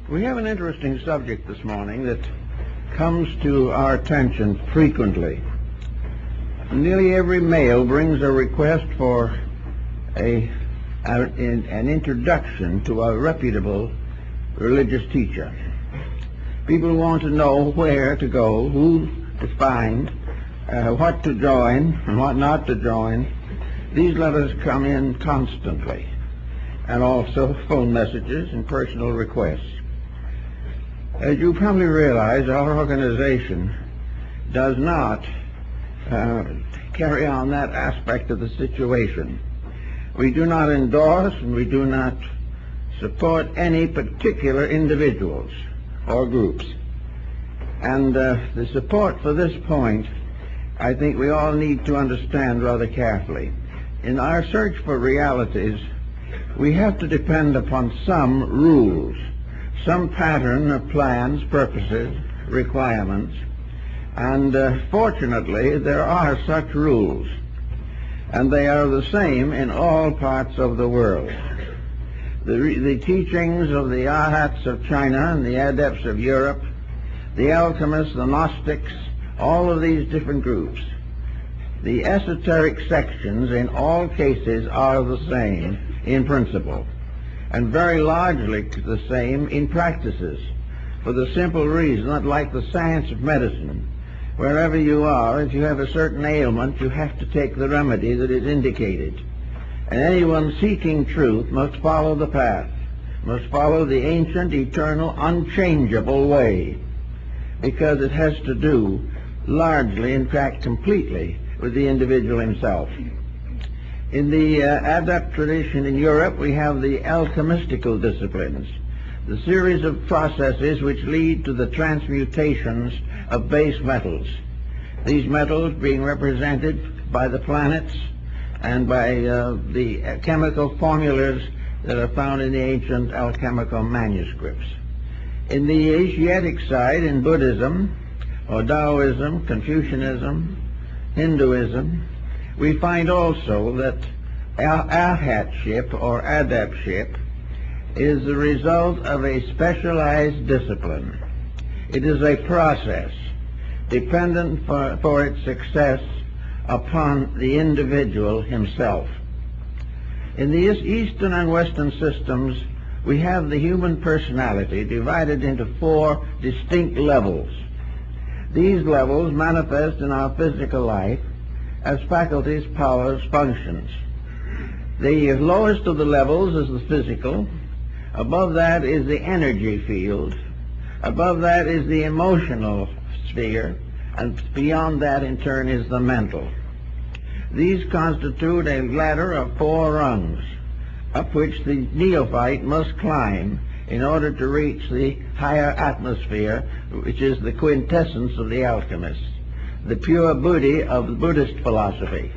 We have an interesting subject this morning that comes to our attention frequently. Nearly every male brings a request for an introduction to a reputable religious teacher. People want to know where to go, who to find, what to join and what not to join. These letters come in constantly, and also phone messages and personal requests. As you probably realize, our organization does not carry on that aspect of the situation. We do not endorse and we do not support any particular individuals or groups. And the support for this point, I think we all need to understand rather carefully. In our search for realities, we have to depend upon some rules, some pattern of plans, purposes, requirements, and fortunately there are such rules, and they are the same in all parts of the world. The teachings of the Arhats of China and the Adepts of Europe, the alchemists, the Gnostics, all of these different groups, the esoteric sections in all cases are the same in principle, and very largely the same in practices, for the simple reason that, like the science of medicine, wherever you are, if you have a certain ailment, you have to take the remedy that is indicated. And anyone seeking truth must follow the path, must follow the ancient, eternal, unchangeable way, because it has to do largely, in fact completely, with the individual himself. In the adept tradition in Europe, we have the alchemistical disciplines, the series of processes which lead to the transmutations of base metals. These metals being represented by the planets and by the chemical formulas that are found in the ancient alchemical manuscripts. In the Asiatic side, in Buddhism, or Taoism, Confucianism, Hinduism, we find also that arhatship or adeptship is the result of a specialized discipline. It is a process dependent for its success upon the individual himself. In the Eastern and Western systems, we have the human personality divided into 4 distinct levels. These levels manifest in our physical life as faculties, powers, functions. The lowest of the levels is the physical. Above that is the energy field. Above that is the emotional sphere. And beyond that, in turn, is the mental. These constitute a ladder of 4 rungs, up which the neophyte must climb in order to reach the higher atmosphere, which is the quintessence of the alchemists, the pure Buddhi of the Buddhist philosophy,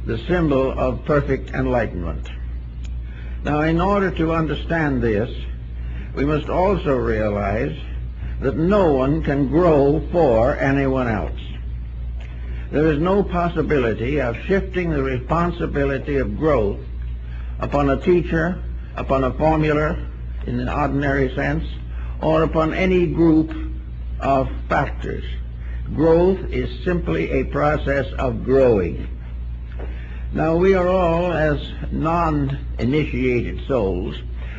the symbol of perfect enlightenment. Now, in order to understand this, we must also realize that no one can grow for anyone else. There is no possibility of shifting the responsibility of growth upon a teacher, upon a formula in an ordinary sense, or upon any group of factors. Growth is simply a process of growing. Now, we are all, as non-initiated souls,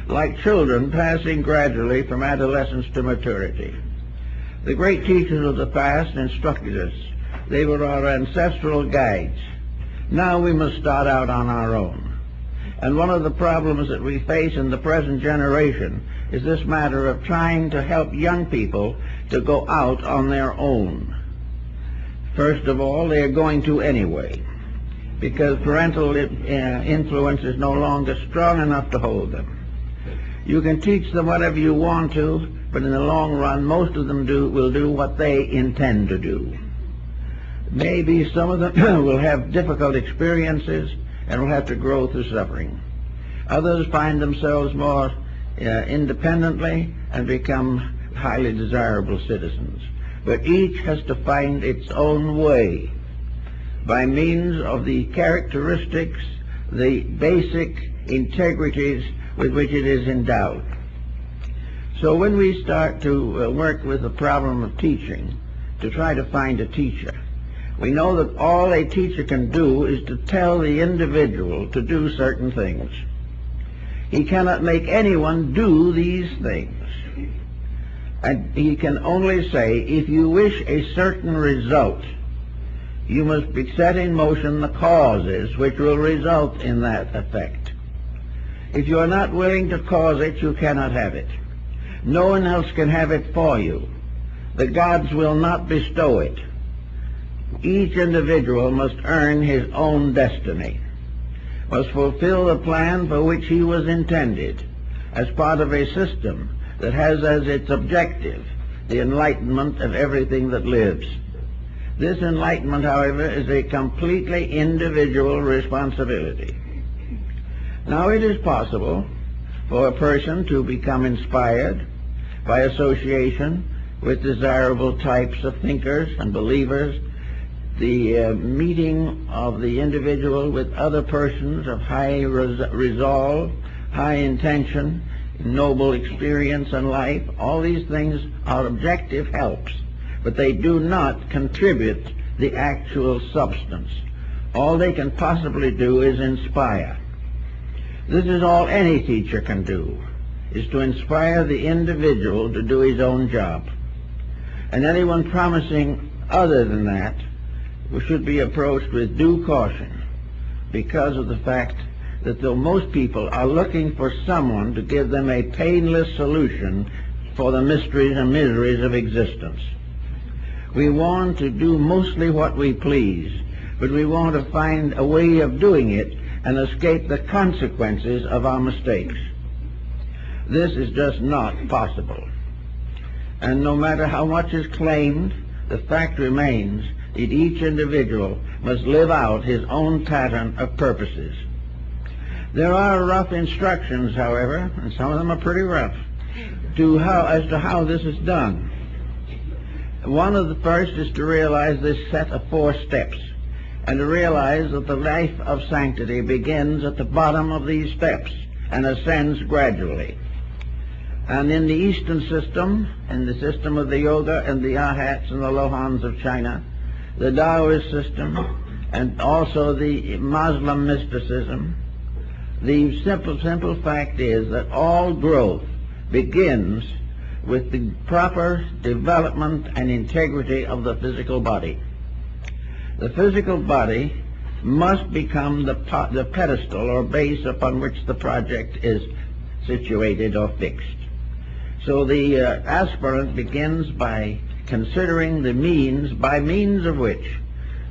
like children passing gradually from adolescence to maturity. The great teachers of the past instructed us. They were our ancestral guides. Now we must start out on our own. And one of the problems that we face in the present generation is this matter of trying to help young people to go out on their own. First of all, they are going to anyway, because parental influence is no longer strong enough to hold them. You can teach them whatever you want to, but in the long run, most of them will do what they intend to do. Maybe some of them will have difficult experiences and will have to grow through suffering. Others find themselves more independently and become highly desirable citizens. But each has to find its own way by means of the characteristics, the basic integrities with which it is endowed. So when we start to work with the problem of teaching, to try to find a teacher, we know that all a teacher can do is to tell the individual to do certain things. He cannot make anyone do these things. And he can only say, if you wish a certain result, you must set in motion the causes which will result in that effect. If you are not willing to cause it, you cannot have it. No one else can have it for you. The gods will not bestow it. Each individual must earn his own destiny, must fulfill the plan for which he was intended, as part of a system that has as its objective the enlightenment of everything that lives. This enlightenment, however, is a completely individual responsibility. Now, it is possible for a person to become inspired by association with desirable types of thinkers and believers, the meeting of the individual with other persons of high resolve, high intention, noble experience in life. All these things are objective helps, but they do not contribute the actual substance. All they can possibly do is inspire. This is all any teacher can do, is to inspire the individual to do his own job. And anyone promising other than that should be approached with due caution, because of the fact that though most people are looking for someone to give them a painless solution for the mysteries and miseries of existence. We want to do mostly what we please, but we want to find a way of doing it and escape the consequences of our mistakes. This is just not possible. And no matter how much is claimed, the fact remains that each individual must live out his own pattern of purposes. There are rough instructions, however, and some of them are pretty rough, as to how this is done. One of the first is to realize this set of 4 steps, and to realize that the life of sanctity begins at the bottom of these steps and ascends gradually. And in the Eastern system, in the system of the Yoga and the Arhats and the Lohans of China, the Taoist system, and also the Muslim mysticism, the simple fact is that all growth begins with the proper development and integrity of the physical body. The physical body must become the pedestal or base upon which the project is situated or fixed. So the aspirant begins by considering the means by means of which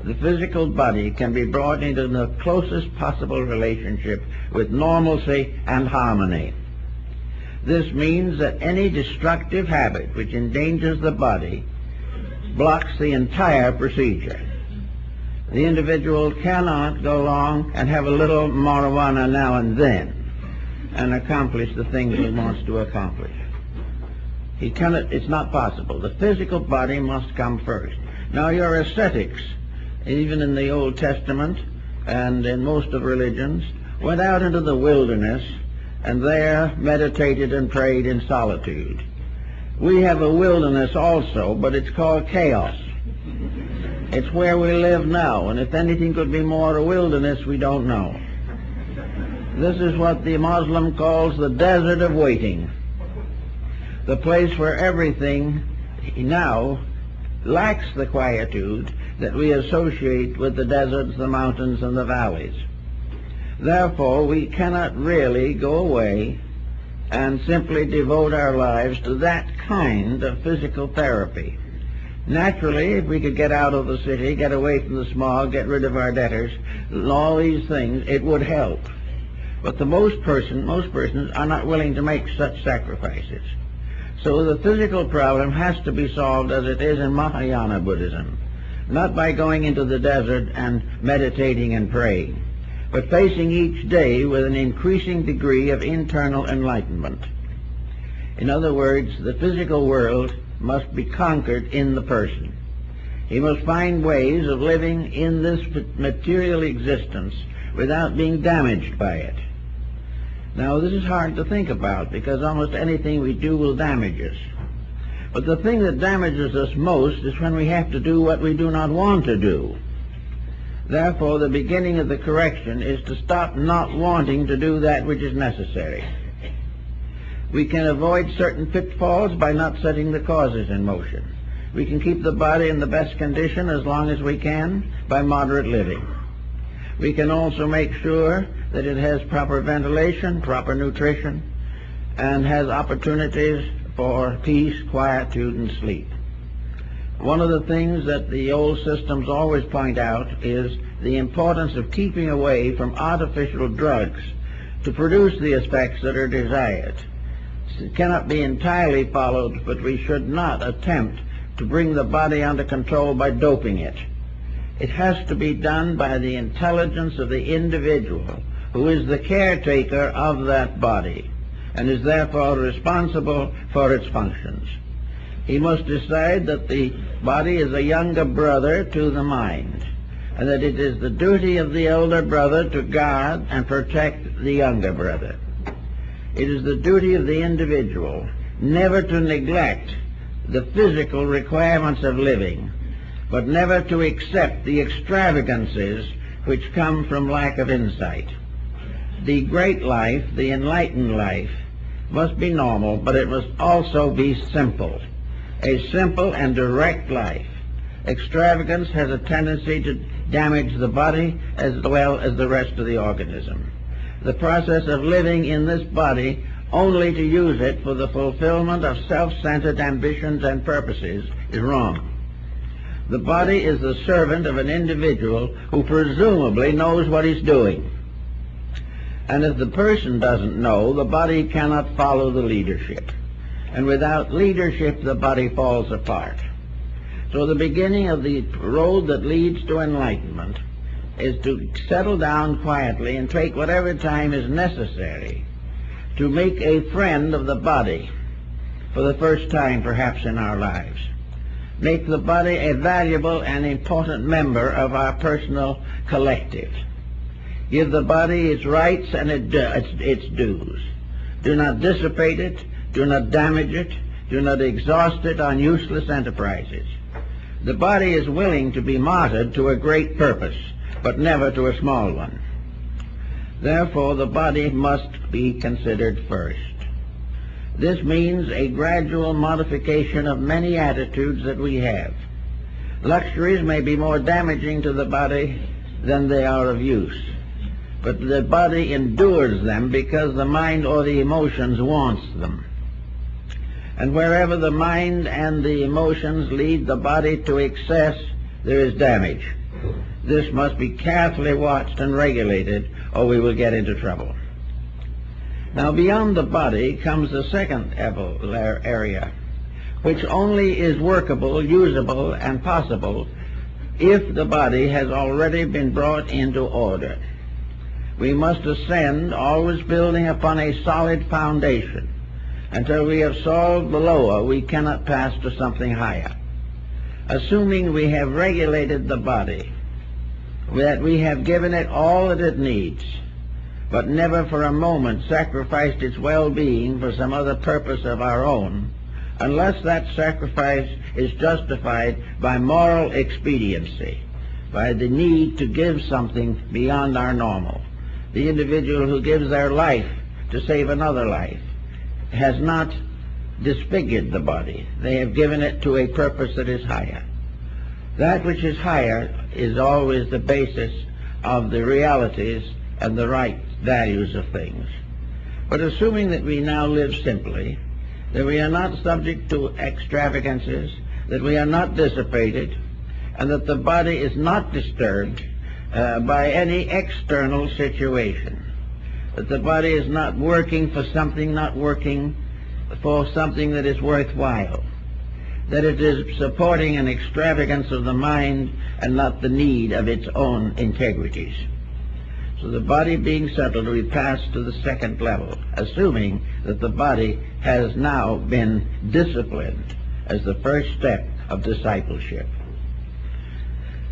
the physical body can be brought into the closest possible relationship with normalcy and harmony. This means that any destructive habit which endangers the body blocks the entire procedure. The individual cannot go along and have a little marijuana now and then and accomplish the things he wants to accomplish. He cannot, it's not possible. The physical body must come first. Now, your ascetics, even in the Old Testament and in most of religions, went out into the wilderness and there meditated and prayed in solitude. We have a wilderness also, but it's called chaos. It's where we live now, and if anything could be more a wilderness, we don't know. This is what the Muslim calls the desert of waiting, the place where everything now lacks the quietude that we associate with the deserts, the mountains, and the valleys. Therefore, we cannot really go away and simply devote our lives to that kind of physical therapy. Naturally, if we could get out of the city, get away from the smog, get rid of our debtors, all these things, it would help. But most persons are not willing to make such sacrifices. So the physical problem has to be solved as it is in Mahayana Buddhism, not by going into the desert and meditating and praying, but facing each day with an increasing degree of internal enlightenment. In other words, the physical world must be conquered in the person. He must find ways of living in this material existence without being damaged by it. Now, this is hard to think about because almost anything we do will damage us. But the thing that damages us most is when we have to do what we do not want to do. Therefore, the beginning of the correction is to stop not wanting to do that which is necessary. We can avoid certain pitfalls by not setting the causes in motion. We can keep the body in the best condition as long as we can by moderate living. We can also make sure that it has proper ventilation, proper nutrition, and has opportunities for peace, quietude, and sleep. One of the things that the old systems always point out is the importance of keeping away from artificial drugs to produce the effects that are desired. It cannot be entirely followed, but we should not attempt to bring the body under control by doping it. It has to be done by the intelligence of the individual who is the caretaker of that body and is therefore responsible for its functions. He must decide that the body is a younger brother to the mind, and that it is the duty of the elder brother to guard and protect the younger brother. It is the duty of the individual never to neglect the physical requirements of living, but never to accept the extravagances which come from lack of insight. The great life, the enlightened life, must be normal, but it must also be simple. A simple and direct life. Extravagance has a tendency to damage the body as well as the rest of the organism. The process of living in this body only to use it for the fulfillment of self-centered ambitions and purposes is wrong. The body is the servant of an individual who presumably knows what he's doing. And if the person doesn't know, the body cannot follow the leadership. And without leadership, the body falls apart. So the beginning of the road that leads to enlightenment is to settle down quietly and take whatever time is necessary to make a friend of the body for the first time perhaps in our lives. Make the body a valuable and important member of our personal collective. Give the body its rights and its dues. Do not dissipate it. Do not damage it. Do not exhaust it on useless enterprises. The body is willing to be martyred to a great purpose, but never to a small one. Therefore, the body must be considered first. This means a gradual modification of many attitudes that we have. Luxuries may be more damaging to the body than they are of use, but the body endures them because the mind or the emotions wants them. And wherever the mind and the emotions lead the body to excess, there is damage. This must be carefully watched and regulated, or we will get into trouble. Now, beyond the body comes the second area, which only is workable, usable, and possible if the body has already been brought into order. We must ascend, always building upon a solid foundation. Until we have solved the lower, we cannot pass to something higher. Assuming we have regulated the body, that we have given it all that it needs, but never for a moment sacrificed its well-being for some other purpose of our own, unless that sacrifice is justified by moral expediency, by the need to give something beyond our normal. The individual who gives their life to save another life has not disfigured the body. They have given it to a purpose that is higher. That which is higher is always the basis of the realities and the right values of things. But assuming that we now live simply, that we are not subject to extravagances, that we are not dissipated, and that the body is not disturbed by any external situation, that the body is not working for something, not working for something that is worthwhile, that it is supporting an extravagance of the mind and not the need of its own integrities. So the body being settled, we pass to the second level, assuming that the body has now been disciplined as the first step of discipleship.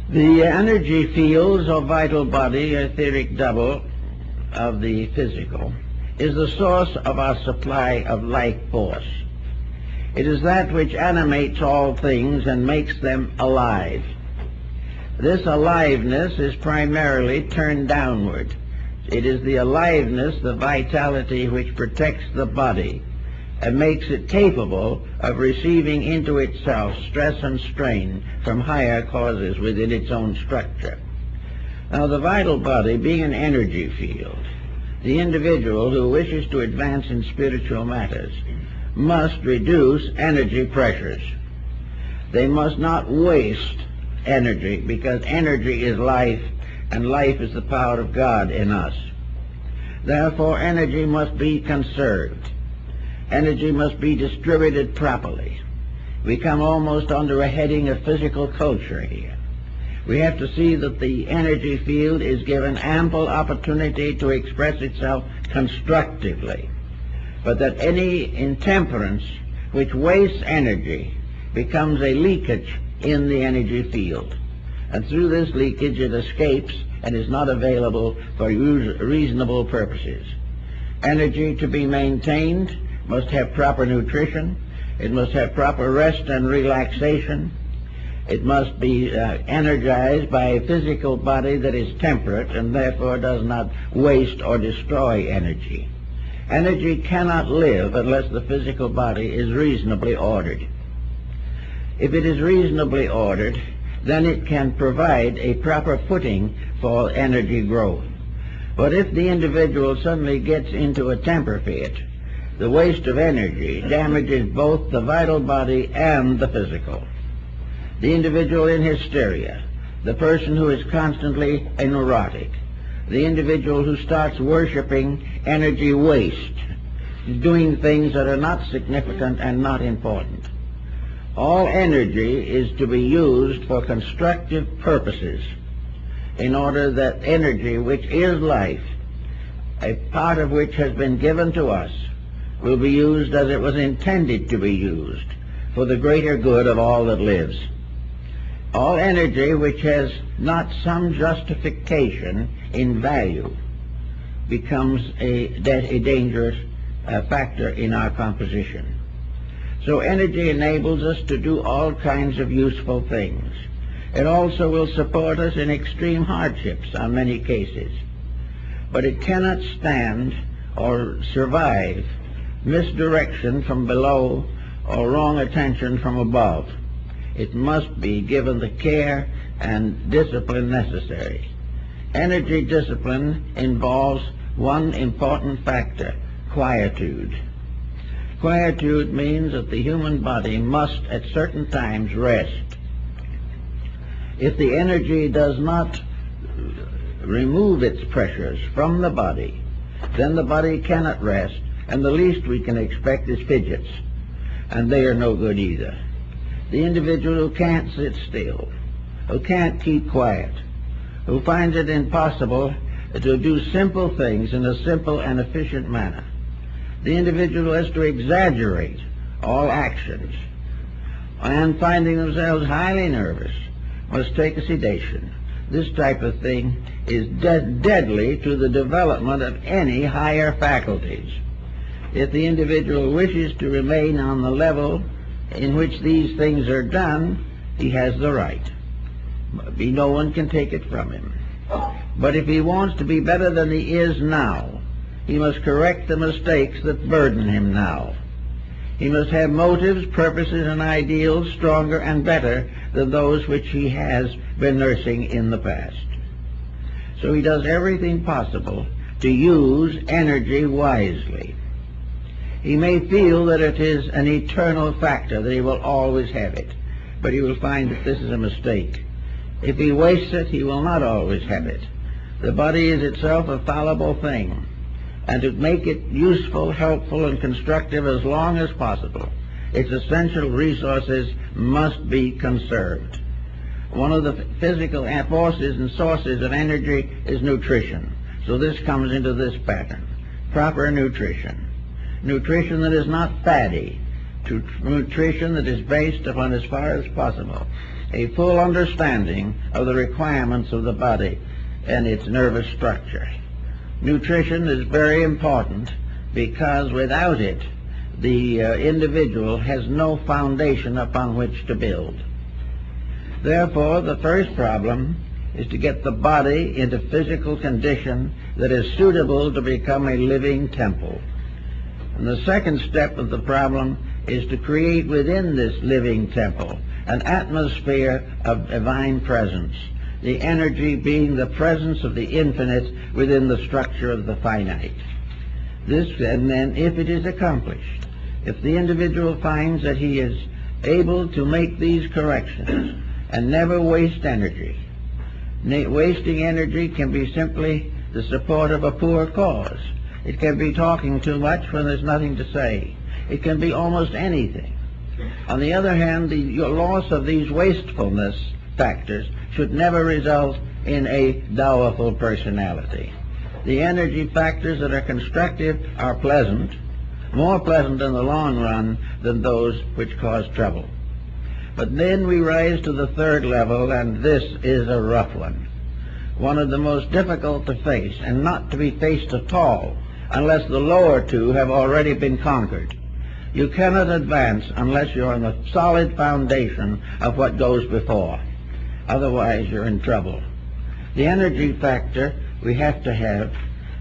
The energy fields or vital body, etheric double of the physical, is the source of our supply of life force. It is that which animates all things and makes them alive. This aliveness is primarily turned downward. It is the aliveness, the vitality, which protects the body and makes it capable of receiving into itself stress and strain from higher causes within its own structure. Now, the vital body being an energy field, the individual who wishes to advance in spiritual matters must reduce energy pressures. They must not waste energy, because energy is life, and life is the power of God in us. Therefore, energy must be conserved. Energy must be distributed properly. We come almost under a heading of physical culture here. We have to see that the energy field is given ample opportunity to express itself constructively, but that any intemperance which wastes energy becomes a leakage in the energy field. And through this leakage it escapes and is not available for reasonable purposes. Energy to be maintained must have proper nutrition. It must have proper rest and relaxation. It must be energized by a physical body that is temperate and therefore does not waste or destroy energy. Energy cannot live unless the physical body is reasonably ordered. If it is reasonably ordered, then it can provide a proper footing for energy growth. But if the individual suddenly gets into a temper fit, the waste of energy damages both the vital body and the physical. The individual in hysteria, the person who is constantly a neurotic, the individual who starts worshiping energy waste, doing things that are not significant and not important. All energy is to be used for constructive purposes, in order that energy, which is life, a part of which has been given to us, will be used as it was intended to be used, for the greater good of all that lives. All energy which has not some justification in value becomes a dangerous factor in our composition. So energy enables us to do all kinds of useful things. It also will support us in extreme hardships on many cases. But it cannot stand or survive misdirection from below or wrong attention from above. It must be given the care and discipline necessary. Energy discipline involves one important factor: quietude. Quietude means that the human body must at certain times rest. If the energy does not remove its pressures from the body, then the body cannot rest, and the least we can expect is fidgets, and they are no good either. The individual who can't sit still, who can't keep quiet, who finds it impossible to do simple things in a simple and efficient manner, the individual has to exaggerate all actions, and finding themselves highly nervous, must take a sedation. This type of thing is deadly to the development of any higher faculties. If the individual wishes to remain on the level in which these things are done, he has the right. No one can take it from him. But if he wants to be better than he is now, he must correct the mistakes that burden him now. He must have motives, purposes, and ideals stronger and better than those which he has been nursing in the past. So he does everything possible to use energy wisely. He may feel that it is an eternal factor, that he will always have it, but he will find that this is a mistake. If he wastes it, he will not always have it. The body is itself a fallible thing, and to make it useful, helpful, and constructive as long as possible, its essential resources must be conserved. One of the physical forces and sources of energy is nutrition. So this comes into this pattern. Proper nutrition. Nutrition that is not fatty. Nutrition that is based upon, as far as possible, a full understanding of the requirements of the body and its nervous structure. Nutrition is very important because without it, the individual has no foundation upon which to build. Therefore, the first problem is to get the body into physical condition that is suitable to become a living temple. And the second step of the problem is to create within this living temple an atmosphere of divine presence, the energy being the presence of the infinite within the structure of the finite. This, and then, if it is accomplished, if the individual finds that he is able to make these corrections and never waste energy, wasting energy can be simply the support of a poor cause. It can be talking too much when there's nothing to say. It can be almost anything. On the other hand, the loss of these wastefulness factors should never result in a dowerful personality. The energy factors that are constructive are pleasant, more pleasant in the long run than those which cause trouble. But then we rise to the third level, and this is a rough one of the most difficult to face, and not to be faced at all unless the lower two have already been conquered. You cannot advance unless you're on the solid foundation of what goes before. Otherwise, you're in trouble. The energy factor we have to have,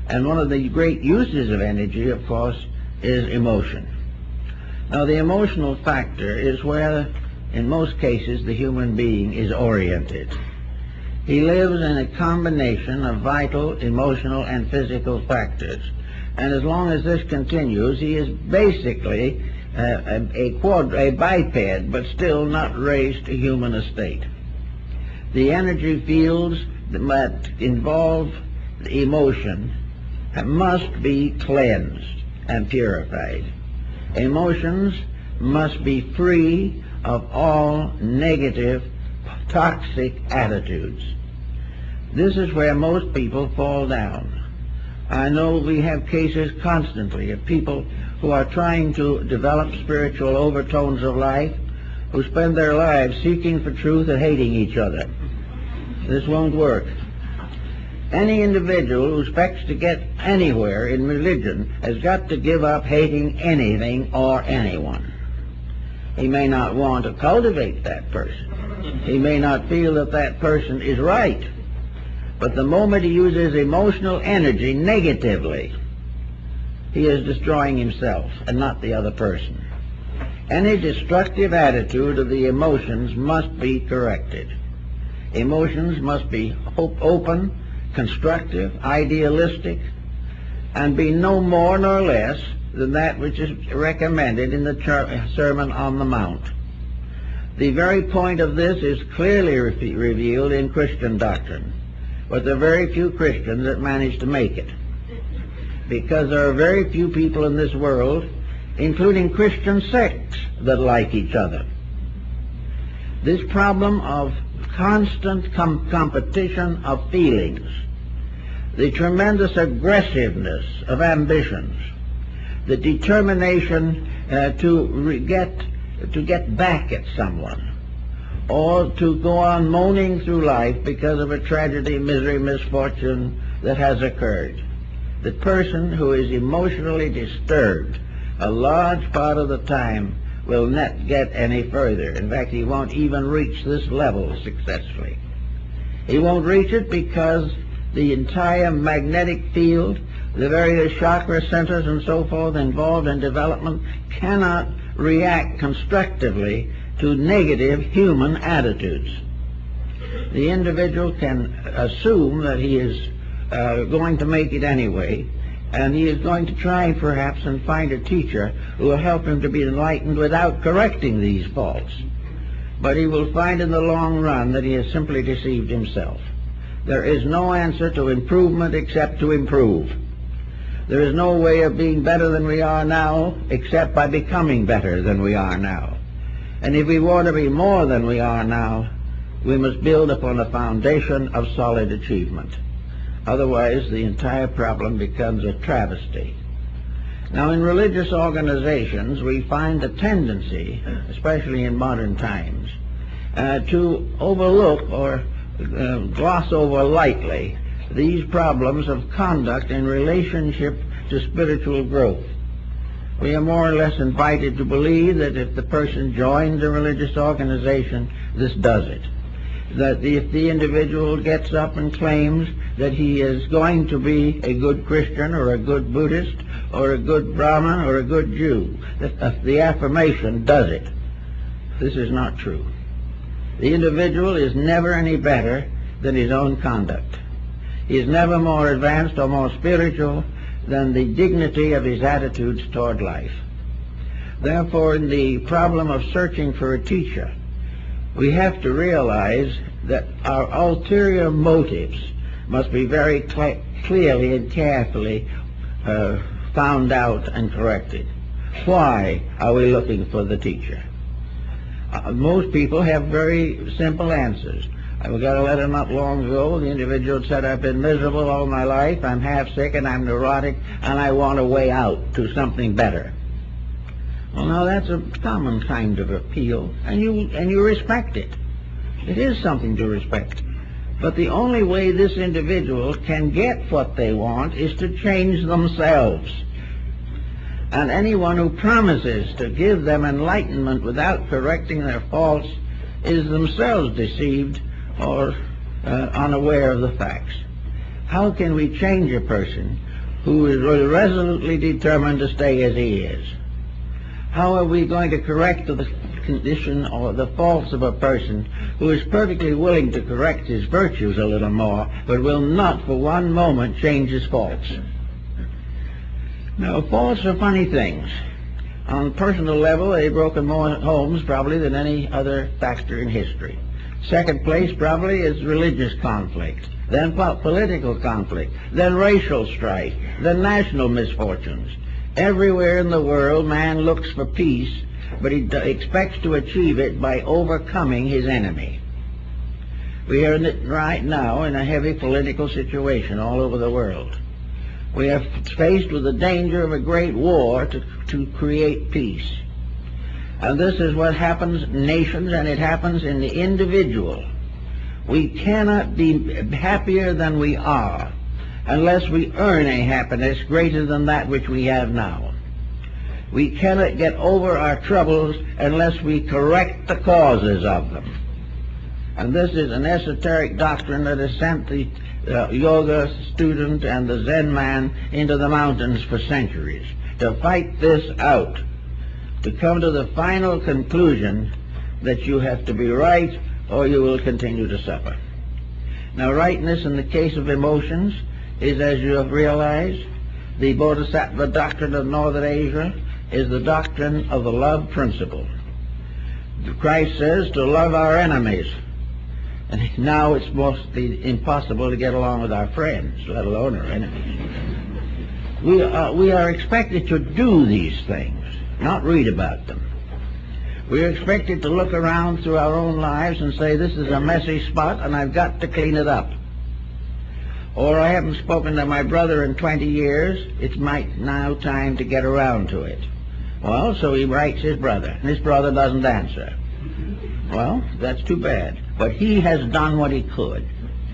and one of the great uses of energy, of course, is emotion. Now, the emotional factor is where, in most cases, the human being is oriented. He lives in a combination of vital, emotional, and physical factors. And as long as this continues, he is basically a biped, but still not raised to human estate. The energy fields that involve emotion must be cleansed and purified. Emotions must be free of all negative, toxic attitudes. This is where most people fall down. I know we have cases constantly of people who are trying to develop spiritual overtones of life, who spend their lives seeking for truth and hating each other. This won't work. Any individual who expects to get anywhere in religion has got to give up hating anything or anyone. He may not want to cultivate that person. He may not feel that that person is right. But the moment he uses emotional energy negatively, he is destroying himself and not the other person. Any destructive attitude of the emotions must be corrected. Emotions must be open, constructive, idealistic, and be no more nor less than that which is recommended in the Sermon on the Mount. The very point of this is clearly revealed in Christian doctrine. But there are very few Christians that manage to make it, because there are very few people in this world, including Christian sects, that like each other. This problem of constant competition of feelings, the tremendous aggressiveness of ambitions, the determination to get back at someone, or to go on moaning through life because of a tragedy, misery, misfortune that has occurred. The person who is emotionally disturbed a large part of the time will not get any further. In fact, he won't even reach this level successfully. He won't reach it because the entire magnetic field, the various chakra centers and so forth involved in development cannot react constructively to negative human attitudes. The individual can assume that he is going to make it anyway, and he is going to try perhaps and find a teacher who will help him to be enlightened without correcting these faults. But he will find in the long run that he has simply deceived himself. There is no answer to improvement except to improve. There is no way of being better than we are now except by becoming better than we are now. And if we want to be more than we are now, we must build upon a foundation of solid achievement. Otherwise, the entire problem becomes a travesty. Now, in religious organizations, we find a tendency, especially in modern times, to overlook or gloss over lightly these problems of conduct in relationship to spiritual growth. We are more or less invited to believe that if the person joins a religious organization, this does it. That if the individual gets up and claims that he is going to be a good Christian or a good Buddhist or a good Brahmin or a good Jew, that the affirmation does it. This is not true. The individual is never any better than his own conduct. He is never more advanced or more spiritual than the dignity of his attitudes toward life. Therefore, in the problem of searching for a teacher, we have to realize that our ulterior motives must be very clearly and carefully found out and corrected. Why are we looking for the teacher? Most people have very simple answers. I got a letter not long ago. The individual said, I've been miserable all my life, I'm half sick and I'm neurotic, and I want a way out to something better. Well, now that's a common kind of appeal, and you respect it. It is something to respect. But the only way this individual can get what they want is to change themselves. And anyone who promises to give them enlightenment without correcting their faults is themselves deceived or unaware of the facts. How can we change a person who is resolutely determined to stay as he is? How are we going to correct the condition or the faults of a person who is perfectly willing to correct his virtues a little more, but will not for one moment change his faults? Now, faults are funny things. On a personal level, they've broken more homes probably than any other factor in history. Second place probably is religious conflict, then political conflict, then racial strife, then national misfortunes. Everywhere in the world, man looks for peace, but he expects to achieve it by overcoming his enemy. We are right now in a heavy political situation all over the world. We are faced with the danger of a great war to create peace. And this is what happens in nations, and it happens in the individual. We cannot be happier than we are unless we earn a happiness greater than that which we have now. We cannot get over our troubles unless we correct the causes of them. And this is an esoteric doctrine that has sent the yoga student and the Zen man into the mountains for centuries to fight this out, to come to the final conclusion that you have to be right or you will continue to suffer. Now, rightness in the case of emotions is, as you have realized, the Bodhisattva doctrine of Northern Asia is the doctrine of the love principle. Christ says to love our enemies. And now it's mostly impossible to get along with our friends, let alone our enemies. We are expected to do these things, not read about them. We are expected to look around through our own lives and say, this is a messy spot and I've got to clean it up. Or I haven't spoken to my brother in 20 years, it's now time to get around to it. Well, so he writes his brother, and his brother doesn't answer. Well, that's too bad. But he has done what he could.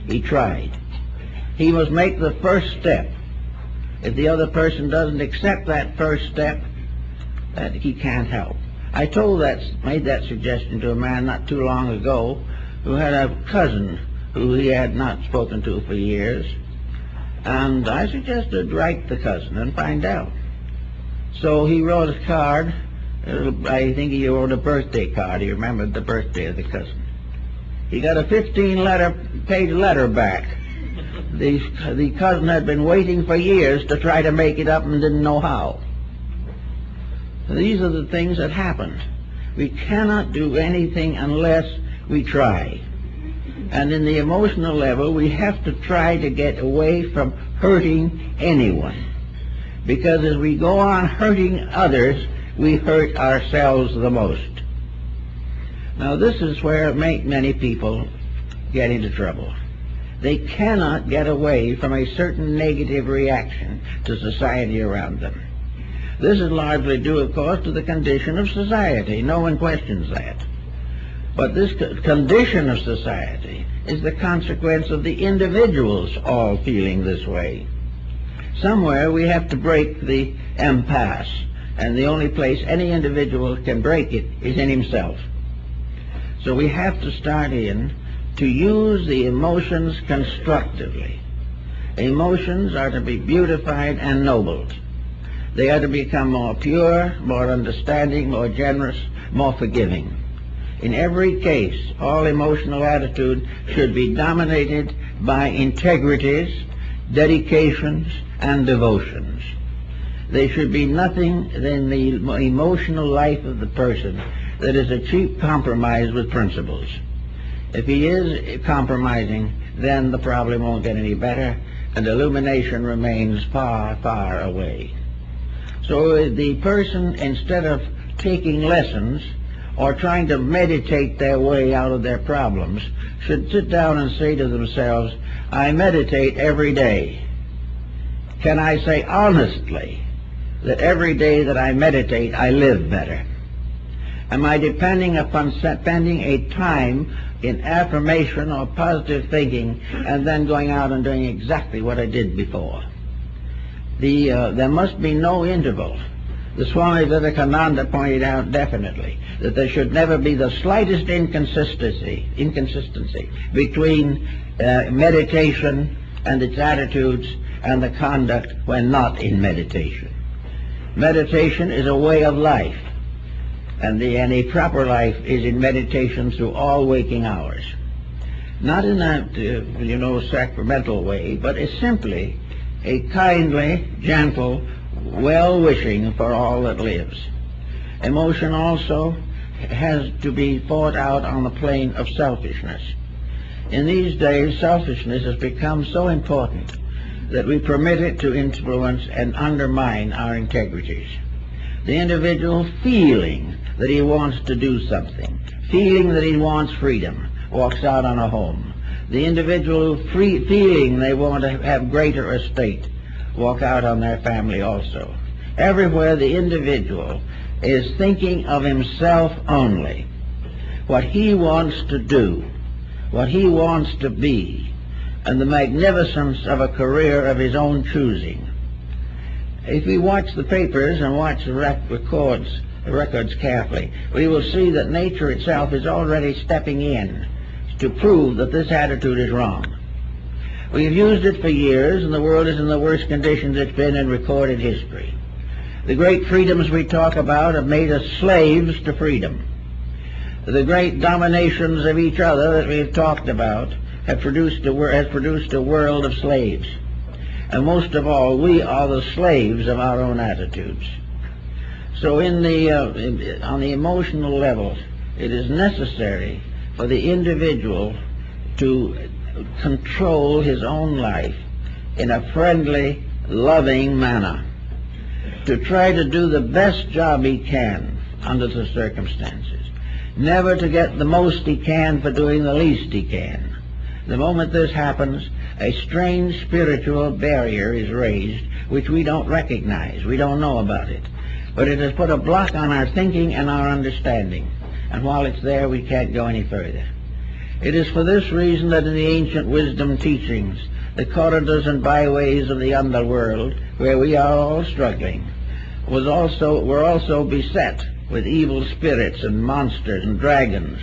He tried. He must make the first step. If the other person doesn't accept that first step, that he can't help. I made that suggestion to a man not too long ago who had a cousin who he had not spoken to for years. And I suggested write the cousin and find out. So he wrote a card. I think he wrote a birthday card. He remembered the birthday of the cousin. He got a 15-page letter back. The cousin had been waiting for years to try to make it up and didn't know how. These are the things that happen. We cannot do anything unless we try. And in the emotional level, we have to try to get away from hurting anyone. Because as we go on hurting others, we hurt ourselves the most. Now, this is where many people get into trouble. They cannot get away from a certain negative reaction to society around them. This is largely due, of course, to the condition of society. No one questions that. But this condition of society is the consequence of the individuals all feeling this way. Somewhere we have to break the impasse, and the only place any individual can break it is in himself. So we have to start in to use the emotions constructively. Emotions are to be beautified and nobled. They are to become more pure, more understanding, more generous, more forgiving. In every case, all emotional attitude should be dominated by integrities, dedications, and devotions. There should be nothing in the emotional life of the person that is a cheap compromise with principles. If he is compromising, then the problem won't get any better, and illumination remains far, far away. So the person, instead of taking lessons or trying to meditate their way out of their problems, should sit down and say to themselves, I meditate every day. Can I say honestly that every day that I meditate, I live better? Am I depending upon spending a time in affirmation or positive thinking and then going out and doing exactly what I did before? There must be no interval. The Swami Vivekananda pointed out definitely that there should never be the slightest inconsistency between meditation and its attitudes and the conduct when not in meditation. Meditation is a way of life, and a proper life is in meditation through all waking hours. Not in a sacramental way, but it's simply a kindly, gentle, well-wishing for all that lives. Emotion also has to be fought out on the plane of selfishness. In these days, selfishness has become so important that we permit it to influence and undermine our integrities. The individual feeling that he wants to do something, feeling that he wants freedom, walks out on a home. The individual feeling they want to have greater estate, walk out on their family also. Everywhere the individual is thinking of himself only, what he wants to do, what he wants to be, and the magnificence of a career of his own choosing. If we watch the papers and watch the records carefully, we will see that nature itself is already stepping in to prove that this attitude is wrong. We've used it for years, and the world is in the worst conditions it's been in recorded history. The great freedoms we talk about have made us slaves to freedom. The great dominations of each other that we've talked about has produced a world of slaves. And most of all, we are the slaves of our own attitudes. So on the emotional level, it is necessary for the individual to control his own life in a friendly, loving manner, to try to do the best job he can under the circumstances, never to get the most he can for doing the least he can. The moment this happens, a strange spiritual barrier is raised which we don't recognize, we don't know about it, but it has put a block on our thinking and our understanding, and while it's there we can't go any further. It is for this reason that in the ancient wisdom teachings, the corridors and byways of the underworld, where we are all struggling, were also beset with evil spirits and monsters and dragons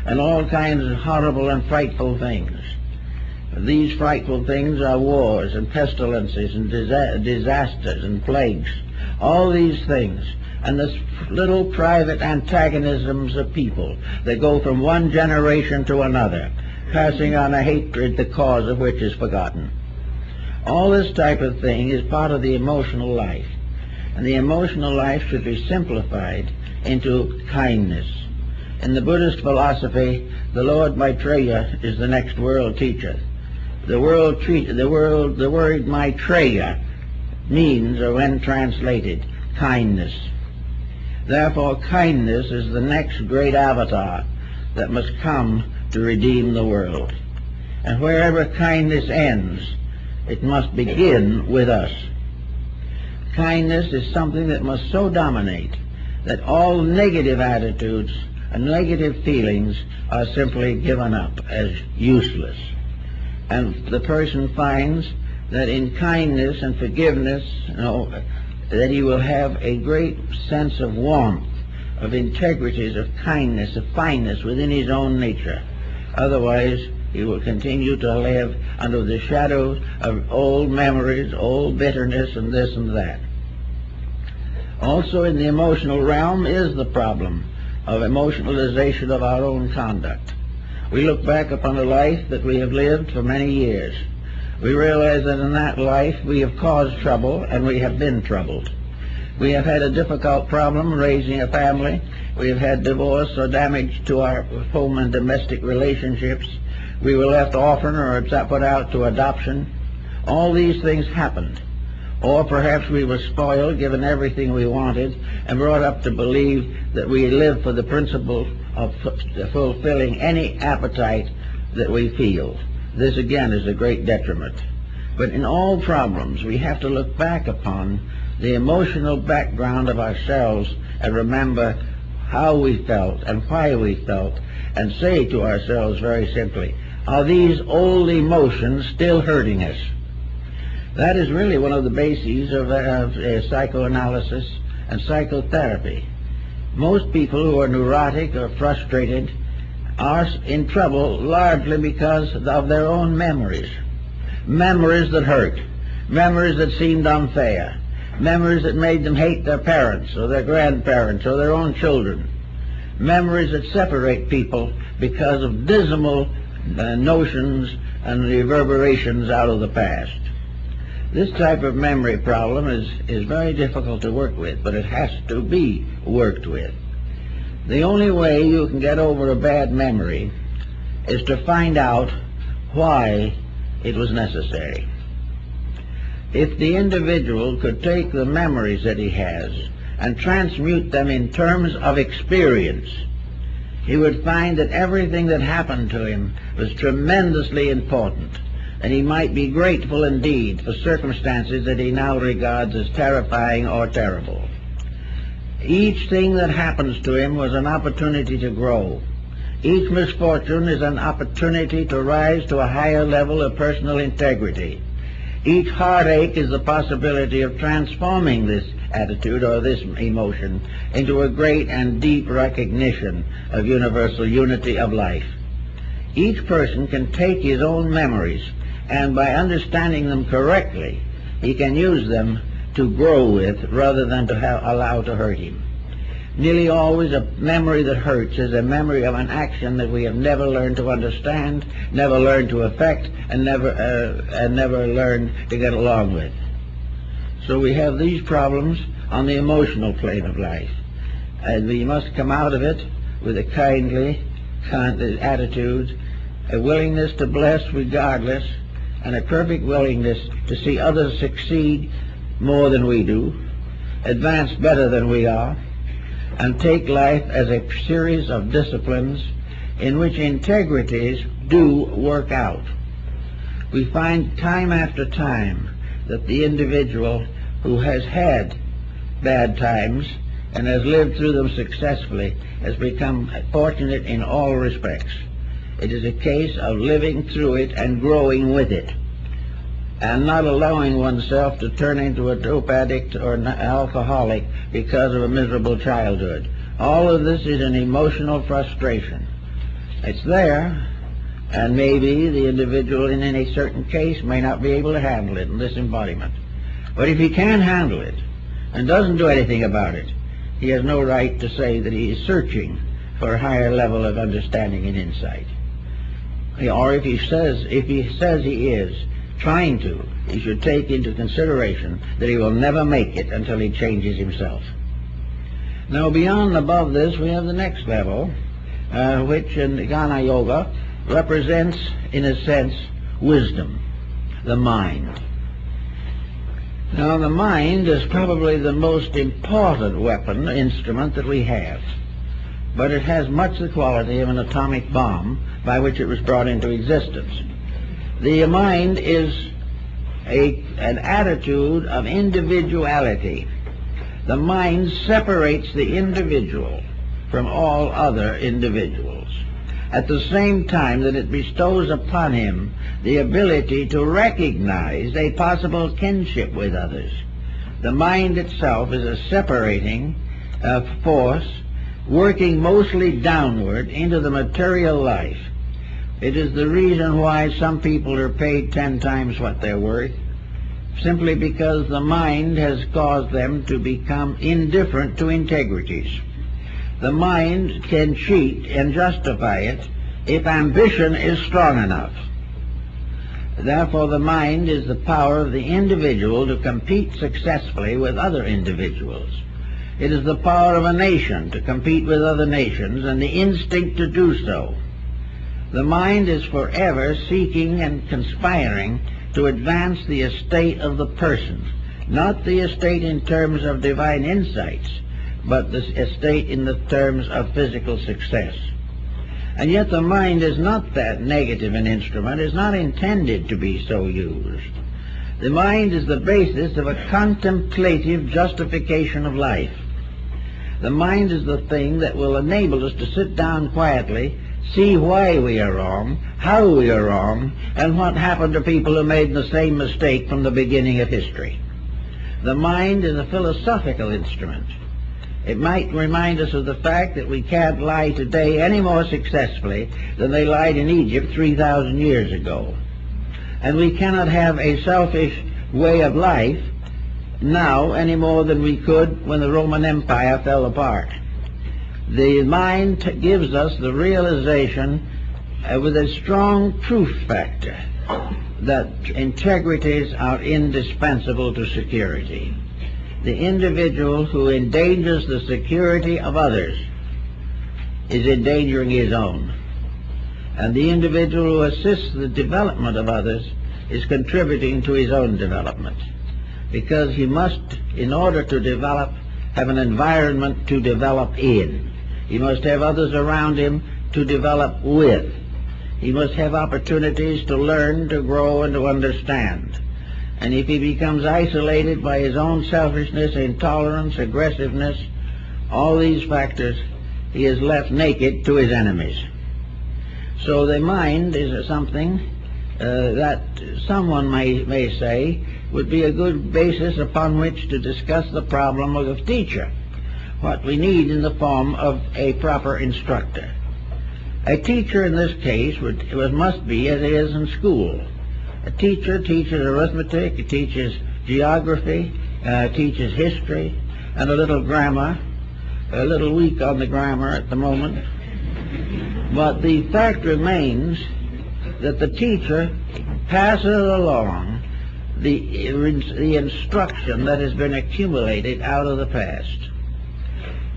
and all kinds of horrible and frightful things. These frightful things are wars and pestilences and disasters and plagues, all these things, and the little private antagonisms of people that go from one generation to another, passing on a hatred the cause of which is forgotten. All this type of thing is part of the emotional life, and the emotional life should be simplified into kindness. In the Buddhist philosophy, the Lord Maitreya is the next world teacher. The word Maitreya means, or when translated, kindness. Therefore, kindness is the next great avatar that must come to redeem the world. And wherever kindness ends, it must begin with us. Kindness is something that must so dominate that all negative attitudes and negative feelings are simply given up as useless. And the person finds that in kindness and forgiveness, that he will have a great sense of warmth, of integrities, of kindness, of fineness within his own nature. Otherwise, he will continue to live under the shadow of old memories, old bitterness, and this and that. Also in the emotional realm is the problem of emotionalization of our own conduct. We look back upon a life that we have lived for many years. We realize that in that life we have caused trouble and we have been troubled. We have had a difficult problem raising a family. We have had divorce or damage to our home and domestic relationships. We were left orphan or put out to adoption. All these things happened. Or perhaps we were spoiled, given everything we wanted, and brought up to believe that we live for the principle of fulfilling any appetite that we feel. This again is a great detriment. But in all problems, we have to look back upon the emotional background of ourselves and remember how we felt and why we felt, and say to ourselves very simply, are these old emotions still hurting us? That is really one of the bases of psychoanalysis and psychotherapy. Most people who are neurotic or frustrated are in trouble largely because of their own memories. Memories that hurt, memories that seemed unfair, memories that made them hate their parents or their grandparents or their own children, memories that separate people because of dismal notions and reverberations out of the past. This type of memory problem is very difficult to work with, but it has to be worked with. The only way you can get over a bad memory is to find out why it was necessary. If the individual could take the memories that he has and transmute them in terms of experience, he would find that everything that happened to him was tremendously important, and he might be grateful indeed for circumstances that he now regards as terrifying or terrible. Each thing that happens to him was an opportunity to grow. Each misfortune is an opportunity to rise to a higher level of personal integrity. Each heartache is the possibility of transforming this attitude or this emotion into a great and deep recognition of universal unity of life. Each person can take his own memories, and by understanding them correctly, he can use them to grow with rather than to allow to hurt him. Nearly always a memory that hurts is a memory of an action that we have never learned to understand, never learned to affect, and never learned to get along with. So we have these problems on the emotional plane of life, and we must come out of it with a kindly attitude, a willingness to bless regardless, and a perfect willingness to see others succeed more than we do, advance better than we are, and take life as a series of disciplines in which integrities do work out. We find time after time that the individual who has had bad times and has lived through them successfully has become fortunate in all respects. It is a case of living through it and growing with it, and not allowing oneself to turn into a dope addict or an alcoholic because of a miserable childhood. All of this is an emotional frustration. It's there, and maybe the individual in any certain case may not be able to handle it in this embodiment. But if he can handle it and doesn't do anything about it, he has no right to say that he is searching for a higher level of understanding and insight. Or if he says he is trying to, he should take into consideration that he will never make it until he changes himself. Now, beyond and above this, we have the next level, which in Jnana Yoga represents, in a sense, wisdom, the mind. Now, the mind is probably the most important instrument that we have, but it has much the quality of an atomic bomb by which it was brought into existence. The mind is an attitude of individuality. The mind separates the individual from all other individuals. at the same time that it bestows upon him the ability to recognize a possible kinship with others. The mind itself is a separating force working mostly downward into the material life. It is the reason why some people are paid 10 times what they're worth, simply because the mind has caused them to become indifferent to integrities. The mind can cheat and justify it if ambition is strong enough. Therefore, the mind is the power of the individual to compete successfully with other individuals. It is the power of a nation to compete with other nations and the instinct to do so. The mind is forever seeking and conspiring to advance the estate of the person, not the estate in terms of divine insights, but the estate in the terms of physical success. And yet the mind is not that negative an instrument, is not intended to be so used. The mind is the basis of a contemplative justification of life. The mind is the thing that will enable us to sit down quietly, see why we are wrong, how we are wrong, and what happened to people who made the same mistake from the beginning of history. The mind is a philosophical instrument. It might remind us of the fact that we can't lie today any more successfully than they lied in Egypt 3,000 years ago. And we cannot have a selfish way of life now any more than we could when the Roman Empire fell apart. The mind gives us the realization with a strong truth factor that integrities are indispensable to security. The individual who endangers the security of others is endangering his own. And the individual who assists the development of others is contributing to his own development. Because he must, in order to develop, have an environment to develop in. He must have others around him to develop with. He must have opportunities to learn, to grow, and to understand. And if he becomes isolated by his own selfishness, intolerance, aggressiveness, all these factors, he is left naked to his enemies. So the mind is something that someone may say would be a good basis upon which to discuss the problem of a teacher, what we need in the form of a proper instructor. A teacher in this case must be as it is in school. A teacher teaches arithmetic, he teaches geography, teaches history, and a little grammar. A little weak on the grammar at the moment. But the fact remains that the teacher passes along the instruction that has been accumulated out of the past.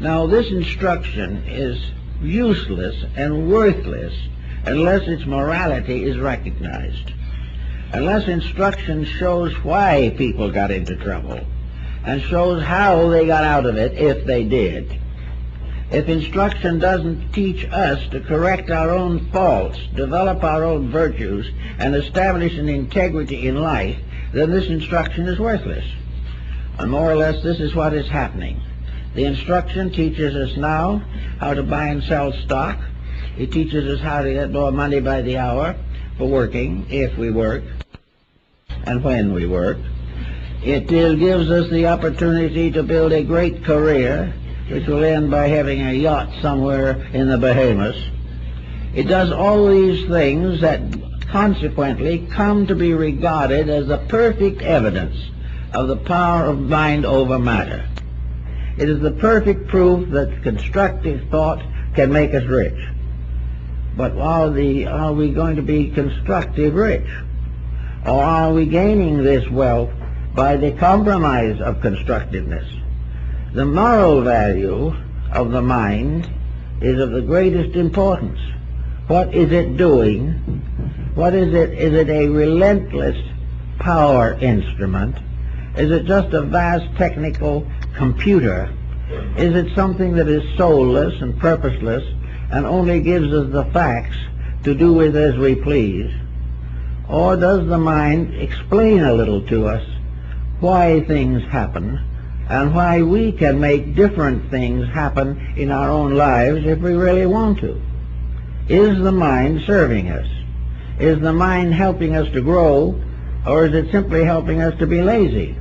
Now, this instruction is useless and worthless unless its morality is recognized. Unless instruction shows why people got into trouble and shows how they got out of it if they did. If instruction doesn't teach us to correct our own faults, develop our own virtues, and establish an integrity in life, then this instruction is worthless. And more or less this is what is happening. The instruction teaches us now how to buy and sell stock. It teaches us how to get more money by the hour for working, if we work, and when we work. It gives us the opportunity to build a great career, which will end by having a yacht somewhere in the Bahamas. It does all these things that consequently come to be regarded as the perfect evidence of the power of mind over matter. It is the perfect proof that constructive thought can make us rich. But are we going to be constructive rich? Or are we gaining this wealth by the compromise of constructiveness? The moral value of the mind is of the greatest importance. What is it doing? What is it? Is it a relentless power instrument? Is it just a vast technical computer? Is it something that is soulless and purposeless and only gives us the facts to do with as we please? Or does the mind explain a little to us why things happen and why we can make different things happen in our own lives if we really want to? Is the mind serving us? Is the mind helping us to grow, or is it simply helping us to be lazy?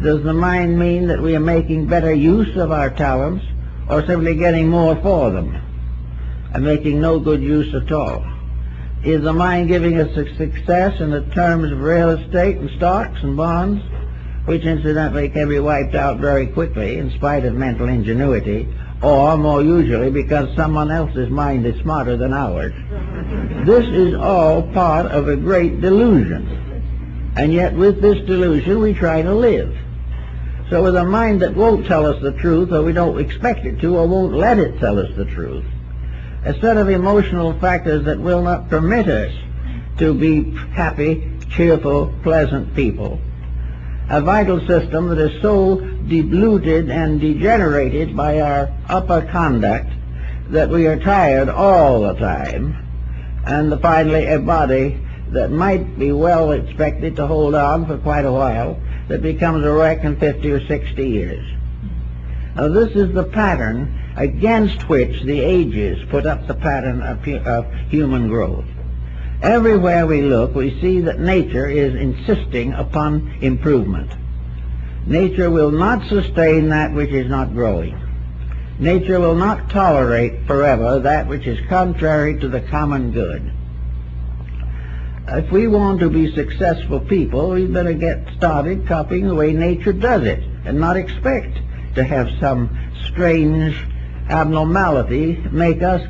Does the mind mean that we are making better use of our talents, or simply getting more for them and making no good use at all? Is the mind giving us a success in the terms of real estate and stocks and bonds, which incidentally can be wiped out very quickly in spite of mental ingenuity, or more usually because someone else's mind is smarter than ours? This is all part of a great delusion. And yet with this delusion we try to live. So with a mind that won't tell us the truth, or we don't expect it to, or won't let it tell us the truth, a set of emotional factors that will not permit us to be happy, cheerful, pleasant people, a vital system that is so diluted and degenerated by our upper conduct that we are tired all the time, and finally a body that might be well expected to hold on for quite a while, that becomes a wreck in 50 or 60 years. Now this is the pattern against which the ages put up the pattern of human growth. Everywhere we look, we see that nature is insisting upon improvement. Nature will not sustain that which is not growing. Nature will not tolerate forever that which is contrary to the common good. If we want to be successful people, we better get started copying the way nature does it, and not expect to have some strange abnormality make us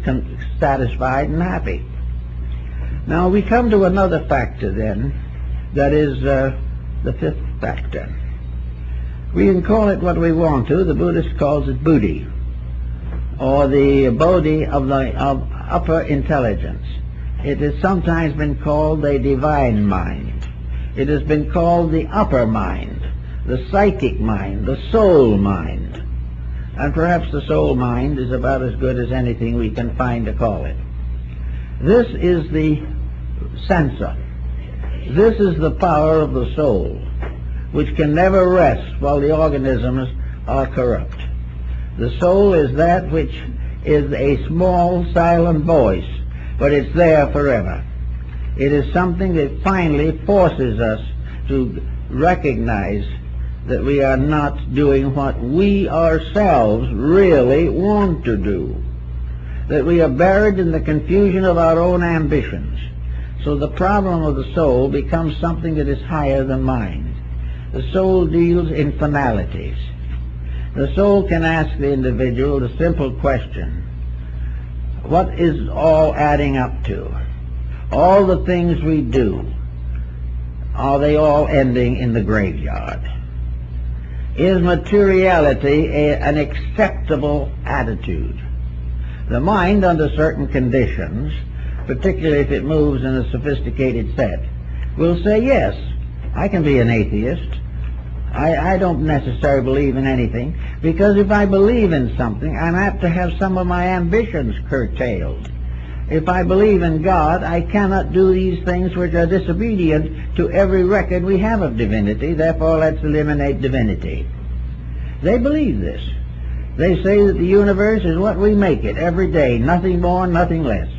satisfied and happy. Now we come to another factor then, that is the fifth factor. We can call it what we want to. The Buddhist calls it Buddhi, or the Bodhi of upper intelligence. It has sometimes been called the divine mind. It has been called the upper mind, the psychic mind, the soul mind. And perhaps the soul mind is about as good as anything we can find to call it. This is the censor. This is the power of the soul, which can never rest while the organisms are corrupt. The soul is that which is a small, silent voice, but it's there forever. It is something that finally forces us to recognize that we are not doing what we ourselves really want to do, that we are buried in the confusion of our own ambitions. So the problem of the soul becomes something that is higher than mind. The soul deals in finalities. The soul can ask the individual the simple question: what is all adding up to? All the things we do, are they all ending in the graveyard? Is materiality an acceptable attitude? The mind, under certain conditions, particularly if it moves in a sophisticated set, will say, yes, I can be an atheist. I don't necessarily believe in anything, because if I believe in something, I'm apt to have some of my ambitions curtailed. If I believe in God, I cannot do these things which are disobedient to every record we have of divinity, therefore let's eliminate divinity. They believe this. They say that the universe is what we make it every day, nothing more, nothing less.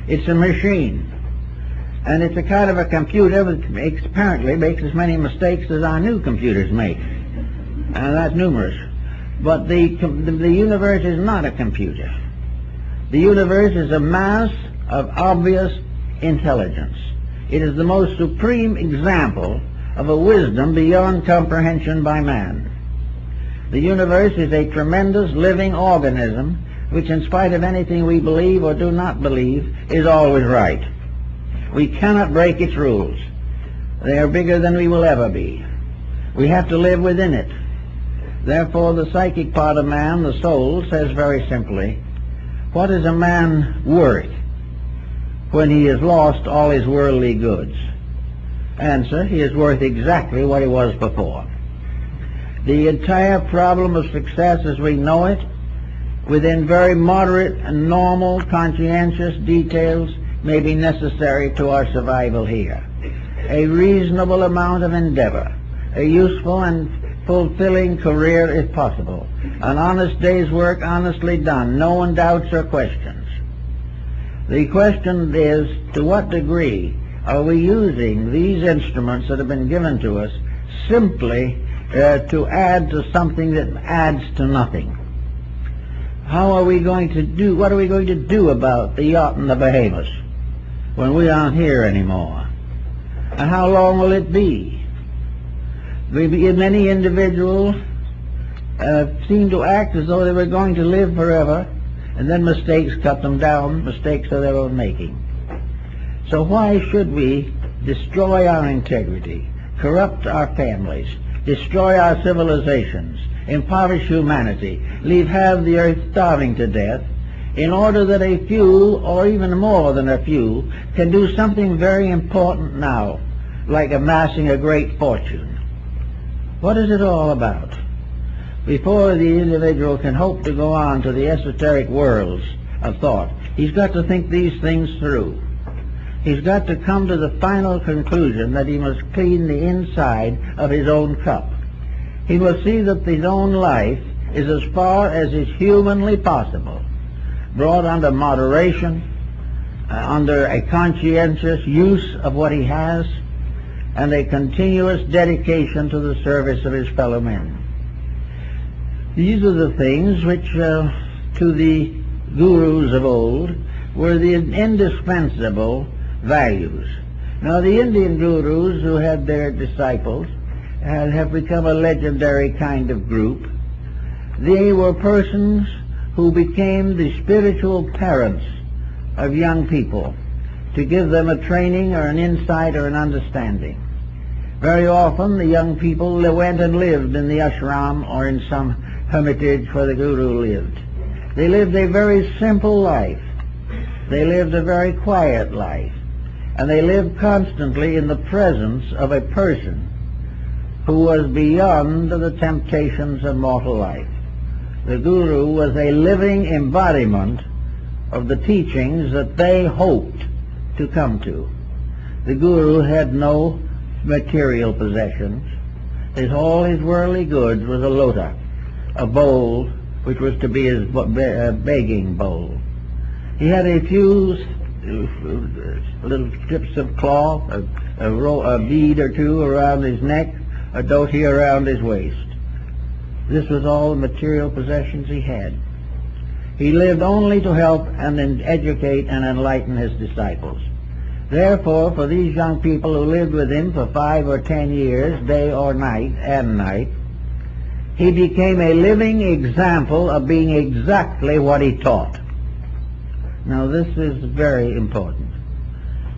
It's a machine. And it's a kind of a computer that apparently makes as many mistakes as our new computers make. And that's numerous. But the universe is not a computer. The universe is a mass of obvious intelligence. It is the most supreme example of a wisdom beyond comprehension by man. The universe is a tremendous living organism which, in spite of anything we believe or do not believe, is always right. We cannot break its rules. They are bigger than we will ever be. We have to live within it. Therefore, the psychic part of man, the soul, says very simply, what is a man worth when he has lost all his worldly goods? Answer, he is worth exactly what he was before. The entire problem of success as we know it, within very moderate and normal conscientious details, may be necessary to our survival here. A reasonable amount of endeavor, a useful and fulfilling career if possible, an honest day's work honestly done, no one doubts or questions. The question is, to what degree are we using these instruments that have been given to us simply to add to something that adds to nothing? How are we going to do, what are we going to do about the yacht and the Bahamas when we aren't here anymore? And how long will it be? Many individuals seem to act as though they were going to live forever, and then mistakes cut them down, mistakes of their own making. So why should we destroy our integrity, corrupt our families, destroy our civilizations, impoverish humanity, leave half the earth starving to death, in order that a few, or even more than a few, can do something very important now, like amassing a great fortune? What is it all about? Before the individual can hope to go on to the esoteric worlds of thought, he's got to think these things through. He's got to come to the final conclusion that he must clean the inside of his own cup. He must see that his own life is, as far as is humanly possible, brought under moderation, under a conscientious use of what he has, and a continuous dedication to the service of his fellow men. These are the things which, to the gurus of old, were the indispensable values. Now, the Indian gurus who had their disciples have become a legendary kind of group. They were persons who became the spiritual parents of young people to give them a training or an insight or an understanding. Very often the young people went and lived in the ashram or in some hermitage where the guru lived. They lived a very simple life. They lived a very quiet life. And they lived constantly in the presence of a person who was beyond the temptations of mortal life. The guru was a living embodiment of the teachings that they hoped to come to. The guru had no material possessions. All his worldly goods was a lota, a bowl which was to be his begging bowl. He had a few little strips of cloth, a bead or two around his neck, a dhoti around his waist. This was all the material possessions he had. He lived only to help and educate and enlighten his disciples. Therefore, for these young people who lived with him for 5 or 10 years, day or night and night, he became a living example of being exactly what he taught. Now, this is very important.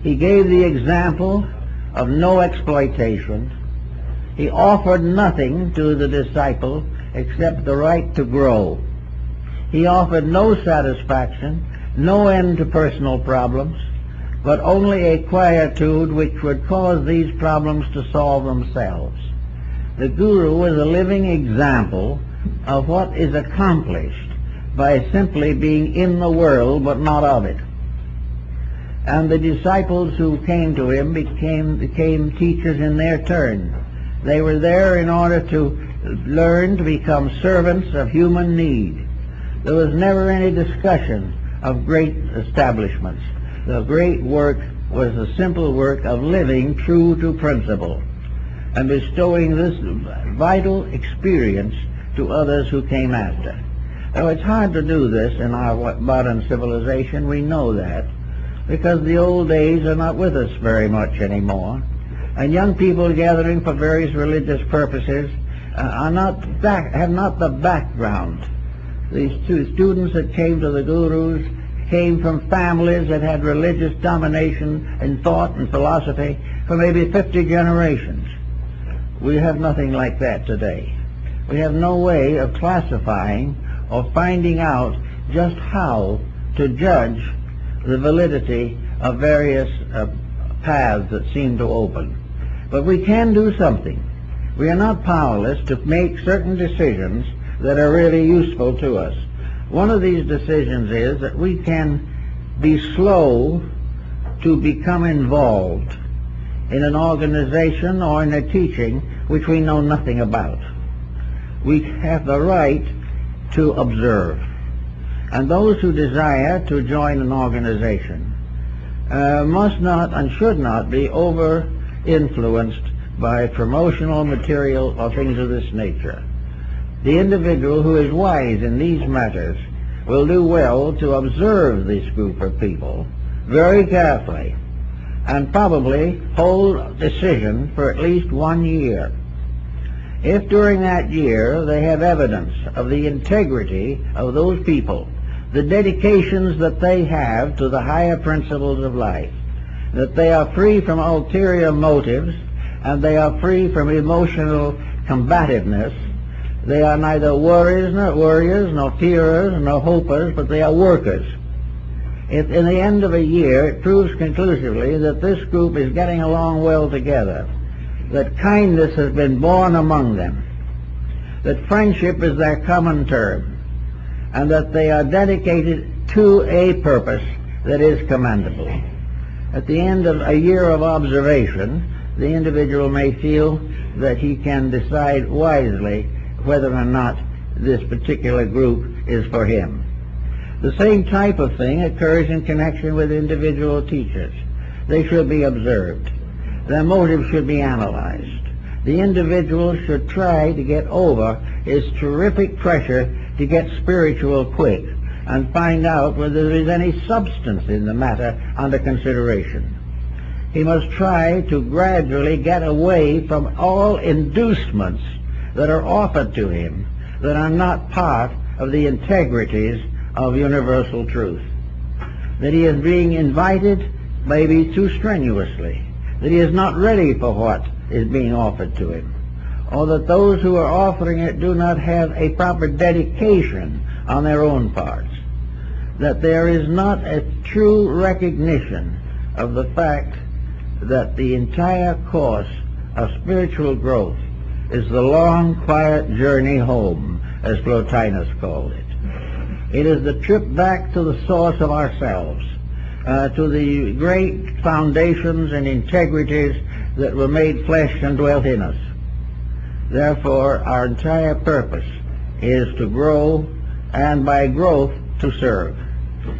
He gave the example of no exploitation. He offered nothing to the disciple except the right to grow. He offered no satisfaction, no end to personal problems, but only a quietude which would cause these problems to solve themselves. The guru was a living example of what is accomplished by simply being in the world but not of it. And the disciples who came to him became teachers in their turn. They were there in order to learn to become servants of human need. There was never any discussion of great establishments. The great work was the simple work of living true to principle and bestowing this vital experience to others who came after. Now, it's hard to do this in our modern civilization. We know that, because the old days are not with us very much anymore, and young people gathering for various religious purposes have not the background. These two students that came to the gurus came from families that had religious domination in thought and philosophy for maybe 50 generations. We have nothing like that today. We have no way of classifying or finding out just how to judge the validity of various paths that seem to open. But we can do something. We are not powerless to make certain decisions that are really useful to us. One of these decisions is that we can be slow to become involved in an organization or in a teaching which we know nothing about. We have the right to observe. And those who desire to join an organization must not and should not be over-influenced by promotional material or things of this nature. The individual who is wise in these matters will do well to observe this group of people very carefully and probably hold decision for at least 1 year. If during that year they have evidence of the integrity of those people, the dedications that they have to the higher principles of life, that they are free from ulterior motives and they are free from emotional combativeness, they are neither worriers nor fearers nor hopers, but they are workers. If in the end of a year it proves conclusively that this group is getting along well together, that kindness has been born among them, that friendship is their common term, and that they are dedicated to a purpose that is commendable. At the end of a year of observation, the individual may feel that he can decide wisely whether or not this particular group is for him. The same type of thing occurs in connection with individual teachers. They should be observed. Their motives should be analyzed. The individual should try to get over his terrific pressure to get spiritual quick and find out whether there is any substance in the matter under consideration. He must try to gradually get away from all inducements that are offered to him that are not part of the integrities of universal truth. That he is being invited maybe too strenuously, that he is not ready for what is being offered to him, or that those who are offering it do not have a proper dedication on their own parts, that there is not a true recognition of the fact that the entire course of spiritual growth is the long, quiet journey home, as Plotinus called it. It is the trip back to the source of ourselves, to the great foundations and integrities that were made flesh and dwelt in us. Therefore, our entire purpose is to grow, and by growth, to serve.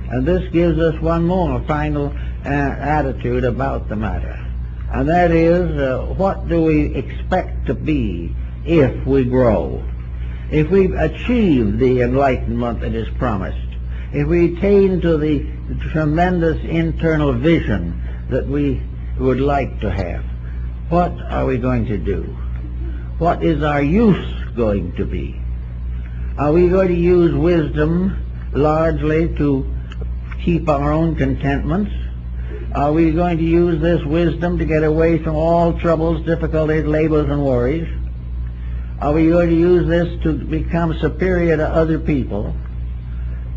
And this gives us one more final attitude about the matter. And that is, what do we expect to be if we grow? If we achieve the enlightenment that is promised, if we attain to the tremendous internal vision that we would like to have, what are we going to do? What is our use going to be? Are we going to use wisdom largely to keep our own contentments? Are we going to use this wisdom to get away from all troubles, difficulties, labors, and worries? Are we going to use this to become superior to other people?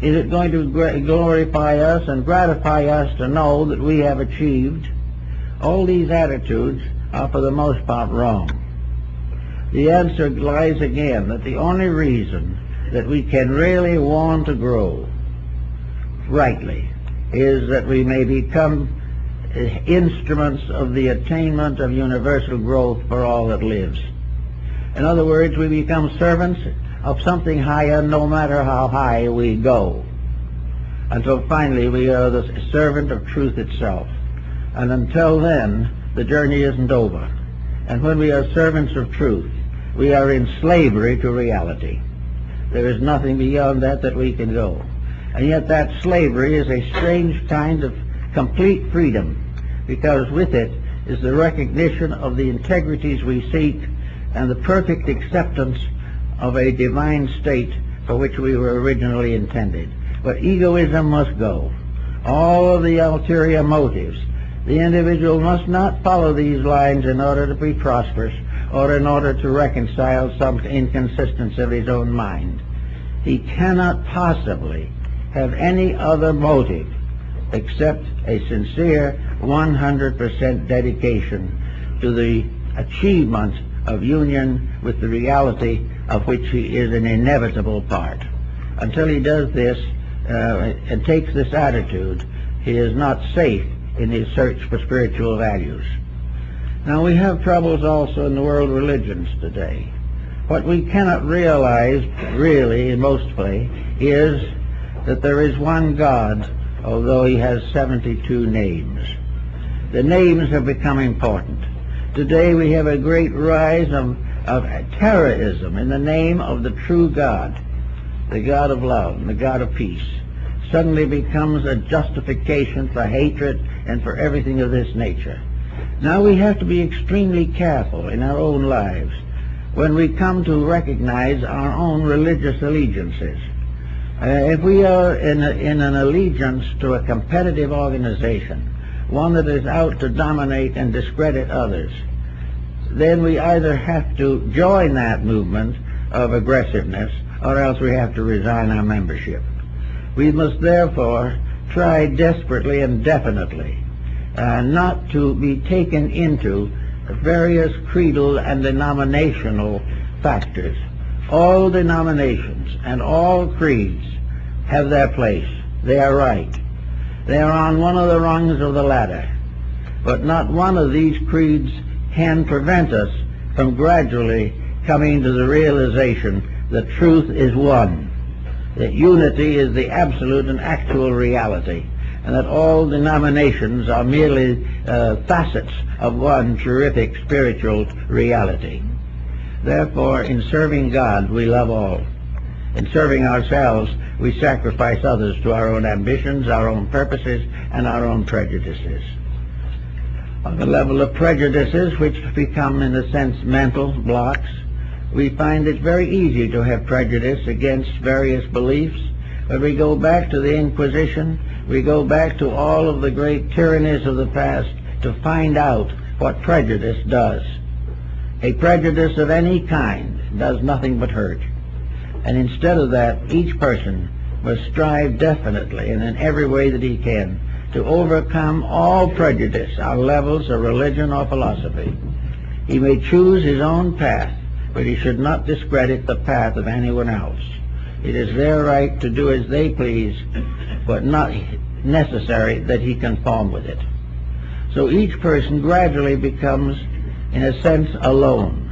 Is it going to glorify us and gratify us to know that we have achieved? All these attitudes are for the most part wrong. The answer lies again that the only reason that we can really want to grow rightly is that we may become instruments of the attainment of universal growth for all that lives. In other words, we become servants of something higher no matter how high we go, until finally we are the servant of truth itself. And until then, the journey isn't over. And when we are servants of truth, we are in slavery to reality. There is nothing beyond that that we can go. And yet that slavery is a strange kind of complete freedom, because with it is the recognition of the integrities we seek and the perfect acceptance of a divine state for which we were originally intended. But egoism must go. All of the ulterior motives. The individual must not follow these lines in order to be prosperous or in order to reconcile some inconsistency of his own mind. He cannot possibly have any other motive except a sincere 100% dedication to the achievement of union with the reality of which he is an inevitable part. Until he does this and takes this attitude, he is not safe in his search for spiritual values. Now, we have troubles also in the world religions today. What we cannot realize really mostly is that there is one God, although he has 72 names. The names have become important. Today we have a great rise of terrorism in the name of the true God, the God of love and the God of peace. Suddenly becomes a justification for hatred and for everything of this nature. Now we have to be extremely careful in our own lives when we come to recognize our own religious allegiances. If we are in an allegiance to a competitive organization, one that is out to dominate and discredit others, then we either have to join that movement of aggressiveness or else we have to resign our membership. We must therefore try desperately and definitely not to be taken into various creedal and denominational factors. All denominations and all creeds have their place. They are right. They are on one of the rungs of the ladder. But not one of these creeds can prevent us from gradually coming to the realization that truth is one, that unity is the absolute and actual reality, and that all denominations are merely facets of one terrific spiritual reality. Therefore, in serving God, we love all. In serving ourselves, we sacrifice others to our own ambitions, our own purposes, and our own prejudices. On the level of prejudices, which become, in a sense, mental blocks, we find it very easy to have prejudice against various beliefs. When we go back to the Inquisition, we go back to all of the great tyrannies of the past to find out what prejudice does. A prejudice of any kind does nothing but hurt. And instead of that, each person must strive definitely and in every way that he can to overcome all prejudice on levels of religion or philosophy. He may choose his own path, but he should not discredit the path of anyone else. It is their right to do as they please, but not necessary that he conform with it. So each person gradually becomes, in a sense, alone.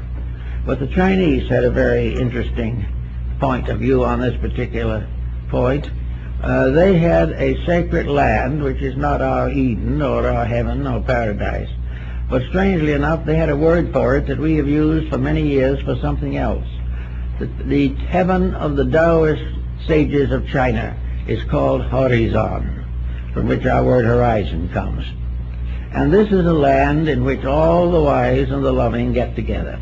But the Chinese had a very interesting point of view on this particular point. They had a sacred land, which is not our Eden or our heaven or paradise. But strangely enough, they had a word for it that we have used for many years for something else. The heaven of the Taoist sages of China is called Horizon, from which our word horizon comes. And this is a land in which all the wise and the loving get together.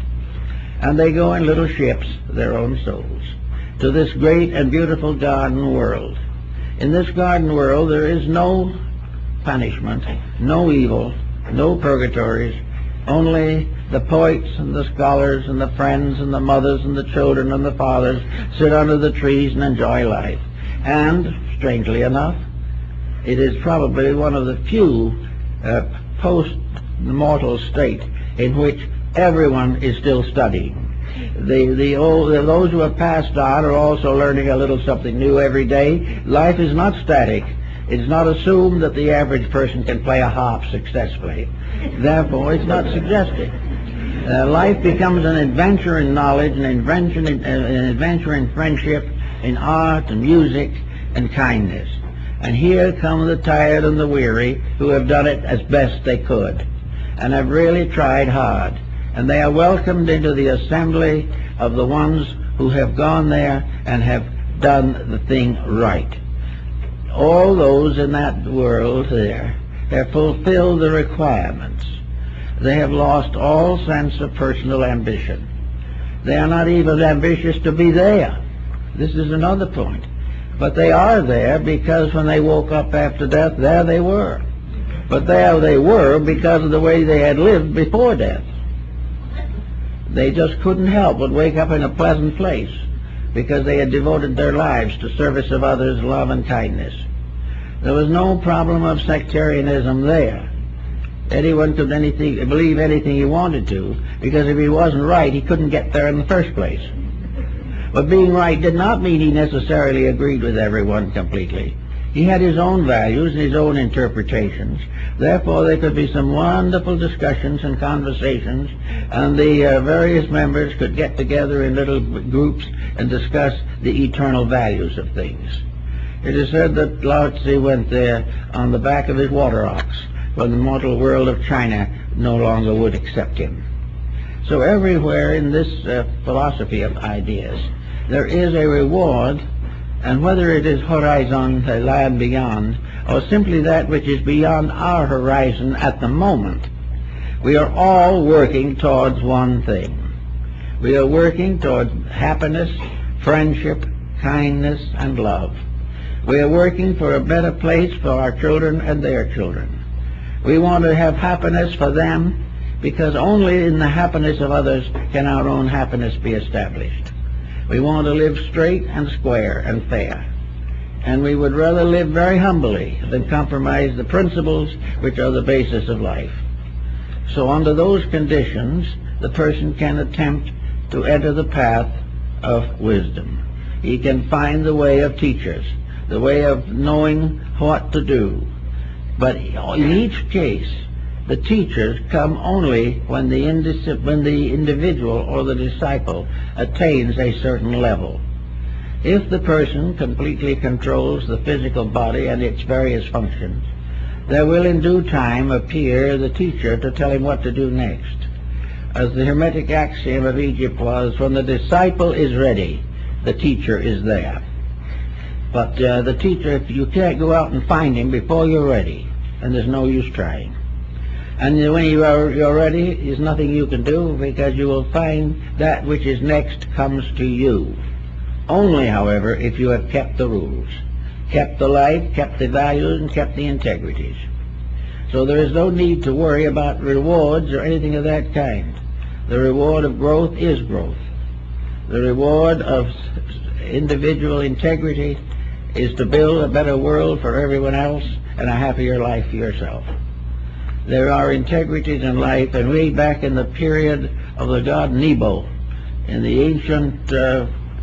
And they go in little ships, their own souls, to this great and beautiful garden world. In this garden world there is no punishment, no evil, no purgatories, only the poets and the scholars and the friends and the mothers and the children and the fathers sit under the trees and enjoy life. And, strangely enough, it is probably one of the few post-mortal state in which everyone is still studying. Those who have passed on are also learning a little something new every day. Life is not static. It's not assumed that the average person can play a harp successfully. Therefore, it's not suggested. Life becomes an adventure in knowledge, an adventure in friendship, in art and music and kindness. And here come the tired and the weary who have done it as best they could and have really tried hard. And they are welcomed into the assembly of the ones who have gone there and have done the thing right. All those in that world there have fulfilled the requirements. They have lost all sense of personal ambition. They are not even ambitious to be there. This is another point. But they are there because when they woke up after death, there they were. But there they were because of the way they had lived before death. They just couldn't help but wake up in a pleasant place because they had devoted their lives to service of others, love and kindness. There was no problem of sectarianism there. Anyone could believe anything he wanted to, because if he wasn't right, he couldn't get there in the first place. But being right did not mean he necessarily agreed with everyone completely. He had his own values and his own interpretations. Therefore, there could be some wonderful discussions and conversations, and the various members could get together in little groups and discuss the eternal values of things. It is said that Lao Tzu went there on the back of his water ox when the mortal world of China no longer would accept him. So everywhere in this philosophy of ideas, there is a reward, and whether it is horizon, the land beyond, or simply that which is beyond our horizon at the moment, we are all working towards one thing. We are working towards happiness, friendship, kindness, and love. We are working for a better place for our children and their children. We want to have happiness for them, because only in the happiness of others can our own happiness be established. We want to live straight and square and fair, and we would rather live very humbly than compromise the principles which are the basis of life. So under those conditions, the person can attempt to enter the path of wisdom. He can find the way of teachers, the way of knowing what to do. But in each case, the teachers come only when the individual or the disciple attains a certain level. If the person completely controls the physical body and its various functions, there will in due time appear the teacher to tell him what to do next. As the Hermetic axiom of Egypt was, when the disciple is ready, the teacher is there. But the teacher, if you can't go out and find him before you're ready, then there's no use trying. And when you're ready, there's nothing you can do, because you will find that which is next comes to you. Only, however, if you have kept the rules, kept the life, kept the values, and kept the integrities. So there is no need to worry about rewards or anything of that kind. The reward of growth is growth. The reward of individual integrity is to build a better world for everyone else and a happier life for yourself. There are integrities in life, and way back in the period of the god Nebo, in the ancient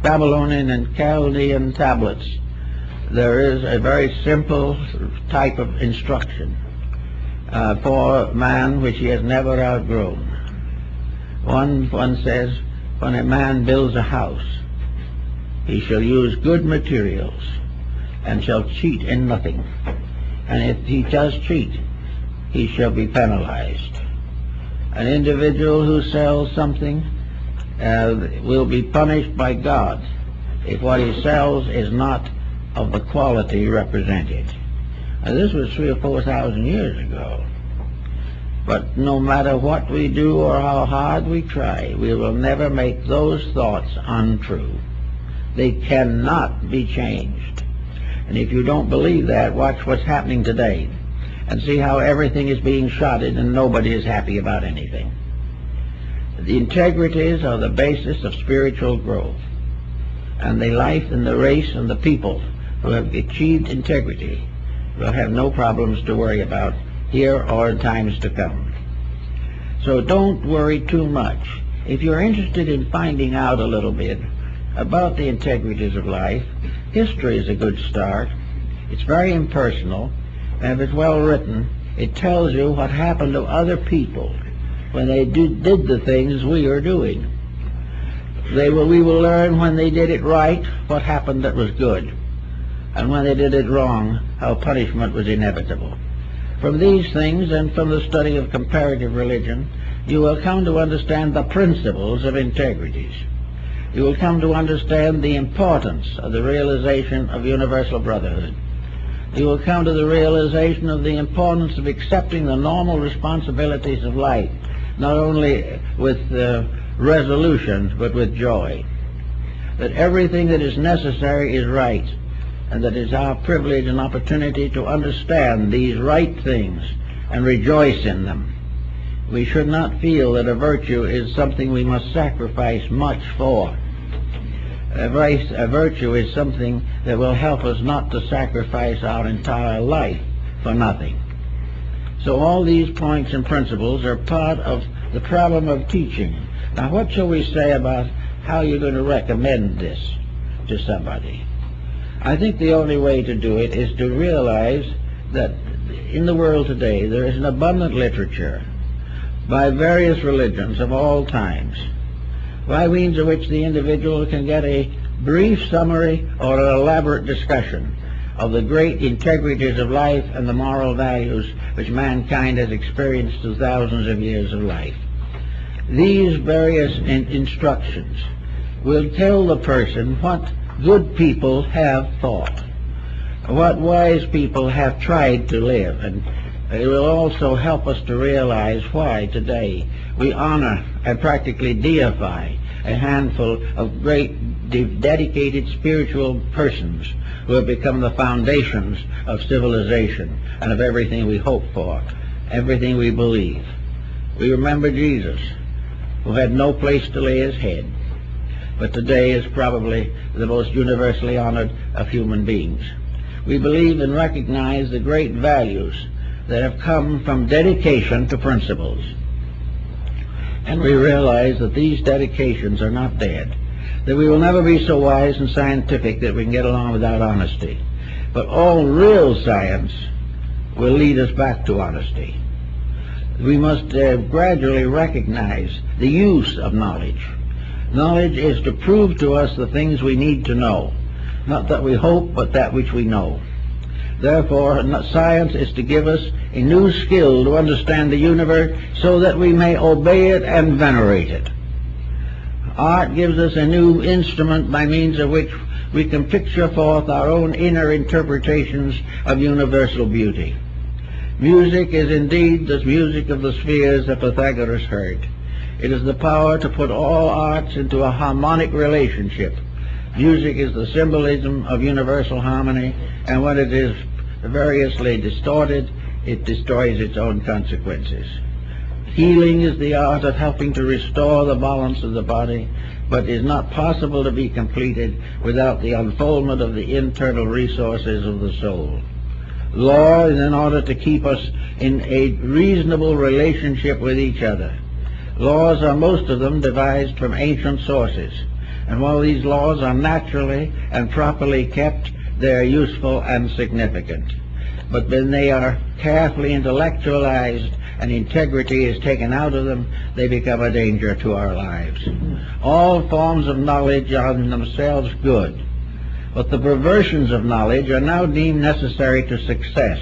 Babylonian and Chaldean tablets, there is a very simple type of instruction for man which he has never outgrown. One says, when a man builds a house, he shall use good materials and shall cheat in nothing. And if he does cheat, he shall be penalized. An individual who sells something will be punished by God if what he sells is not of the quality represented. Now, this was 3,000 or 4,000 years ago. But no matter what we do or how hard we try, we will never make those thoughts untrue. They cannot be changed. And if you don't believe that, watch what's happening today and see how everything is being shotted and nobody is happy about anything. The integrities are the basis of spiritual growth, and the life and the race and the people who have achieved integrity will have no problems to worry about here or in times to come. So don't worry too much. If you're interested in finding out a little bit about the integrities of life, history is a good start. It's very impersonal, and if it's well written, it tells you what happened to other people when they did the things we are doing. We will learn when they did it right what happened that was good, and when they did it wrong how punishment was inevitable. From these things and from the study of comparative religion, you will come to understand the principles of integrities. You will come to understand the importance of the realization of universal brotherhood. You will come to the realization of the importance of accepting the normal responsibilities of life, not only with resolution, but with joy. That everything that is necessary is right, and that it is our privilege and opportunity to understand these right things and rejoice in them. We should not feel that a virtue is something we must sacrifice much for. A virtue is something that will help us not to sacrifice our entire life for nothing. So all these points and principles are part of the problem of teaching. Now, what shall we say about how you're going to recommend this to somebody? I think the only way to do it is to realize that in the world today there is an abundant literature by various religions of all times, by means of which the individual can get a brief summary or an elaborate discussion of the great integrities of life and the moral values which mankind has experienced through thousands of years of life. These various instructions will tell the person what good people have thought, what wise people have tried to live, and it will also help us to realize why today we honor and practically deify a handful of great dedicated spiritual persons who have become the foundations of civilization and of everything we hope for, everything we believe. We remember Jesus, who had no place to lay his head, but today is probably the most universally honored of human beings. We believe and recognize the great values that have come from dedication to principles. And we realize that these dedications are not dead, that we will never be so wise and scientific that we can get along without honesty. But all real science will lead us back to honesty. We must gradually recognize the use of knowledge. Knowledge is to prove to us the things we need to know, not that we hope, but that which we know. Therefore, science is to give us a new skill to understand the universe so that we may obey it and venerate it. Art gives us a new instrument by means of which we can picture forth our own inner interpretations of universal beauty. Music is indeed the music of the spheres that Pythagoras heard. It is the power to put all arts into a harmonic relationship. Music is the symbolism of universal harmony, and when it is variously distorted, it destroys its own consequences. Healing is the art of helping to restore the balance of the body, but is not possible to be completed without the unfoldment of the internal resources of the soul. Law is in order to keep us in a reasonable relationship with each other. Laws are most of them devised from ancient sources, and while these laws are naturally and properly kept, they are useful and significant. But when they are carefully intellectualized and integrity is taken out of them, they become a danger to our lives. All forms of knowledge are in themselves good, but the perversions of knowledge are now deemed necessary to success.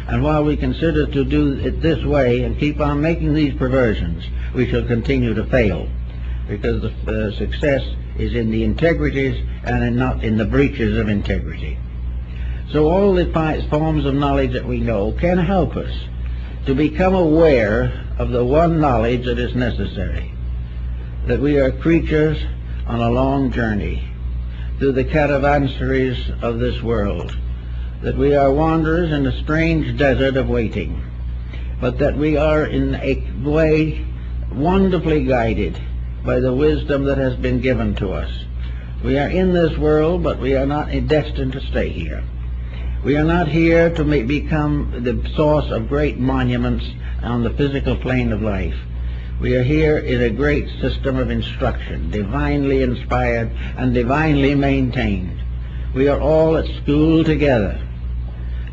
And while we consider to do it this way and keep on making these perversions, we shall continue to fail, because the success is in the integrities and not in the breaches of integrity. So all the forms of knowledge that we know can help us to become aware of the one knowledge that is necessary, that we are creatures on a long journey through the caravansaries of this world, that we are wanderers in a strange desert of waiting, but that we are in a way wonderfully guided by the wisdom that has been given to us. We are in this world, but we are not destined to stay here. We are not here to become the source of great monuments on the physical plane of life. We are here in a great system of instruction, divinely inspired and divinely maintained. We are all at school together.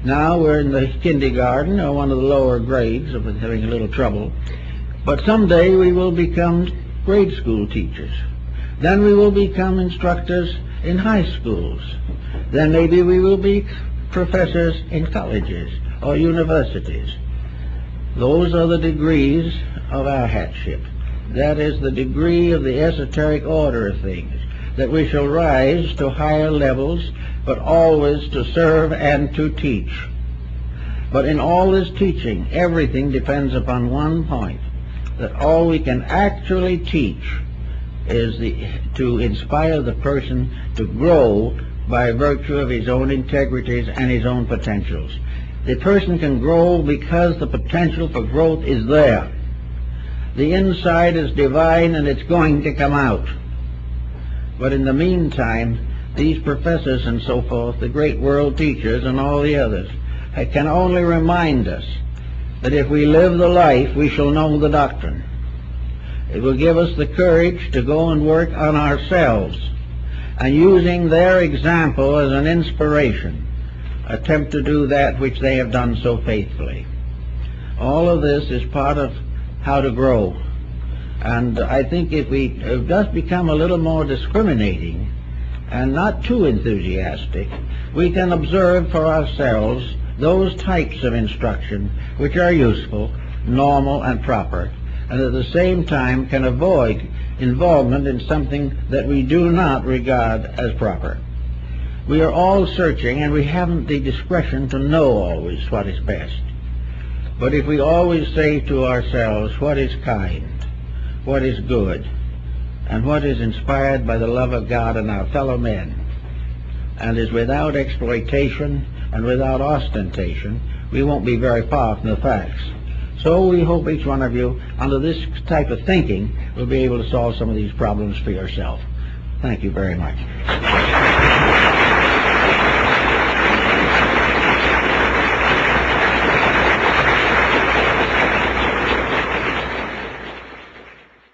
Now we're in the kindergarten, or one of the lower grades, if we're having a little trouble. But someday we will become grade school teachers. Then we will become instructors in high schools. Then maybe we will be professors in colleges or universities. Those are the degrees of our hatship. That is the degree of the esoteric order of things, that we shall rise to higher levels, but always to serve and to teach. But in all this teaching, everything depends upon one point, that all we can actually teach is to inspire the person to grow by virtue of his own integrities and his own potentials. The person can grow because the potential for growth is there. The inside is divine and it's going to come out. But in the meantime, these professors and so forth, the great world teachers and all the others, can only remind us that if we live the life, we shall know the doctrine. It will give us the courage to go and work on ourselves, and using their example as an inspiration, attempt to do that which they have done so faithfully. All of this is part of how to grow. And I think if we just become a little more discriminating and not too enthusiastic, we can observe for ourselves those types of instruction which are useful, normal, and proper, and at the same time can avoid involvement in something that we do not regard as proper. We are all searching, and we haven't the discretion to know always what is best. But if we always say to ourselves what is kind, what is good, and what is inspired by the love of God and our fellow men, and is without exploitation and without ostentation, we won't be very far from the facts. So we hope each one of you, under this type of thinking, will be able to solve some of these problems for yourself. Thank you very much.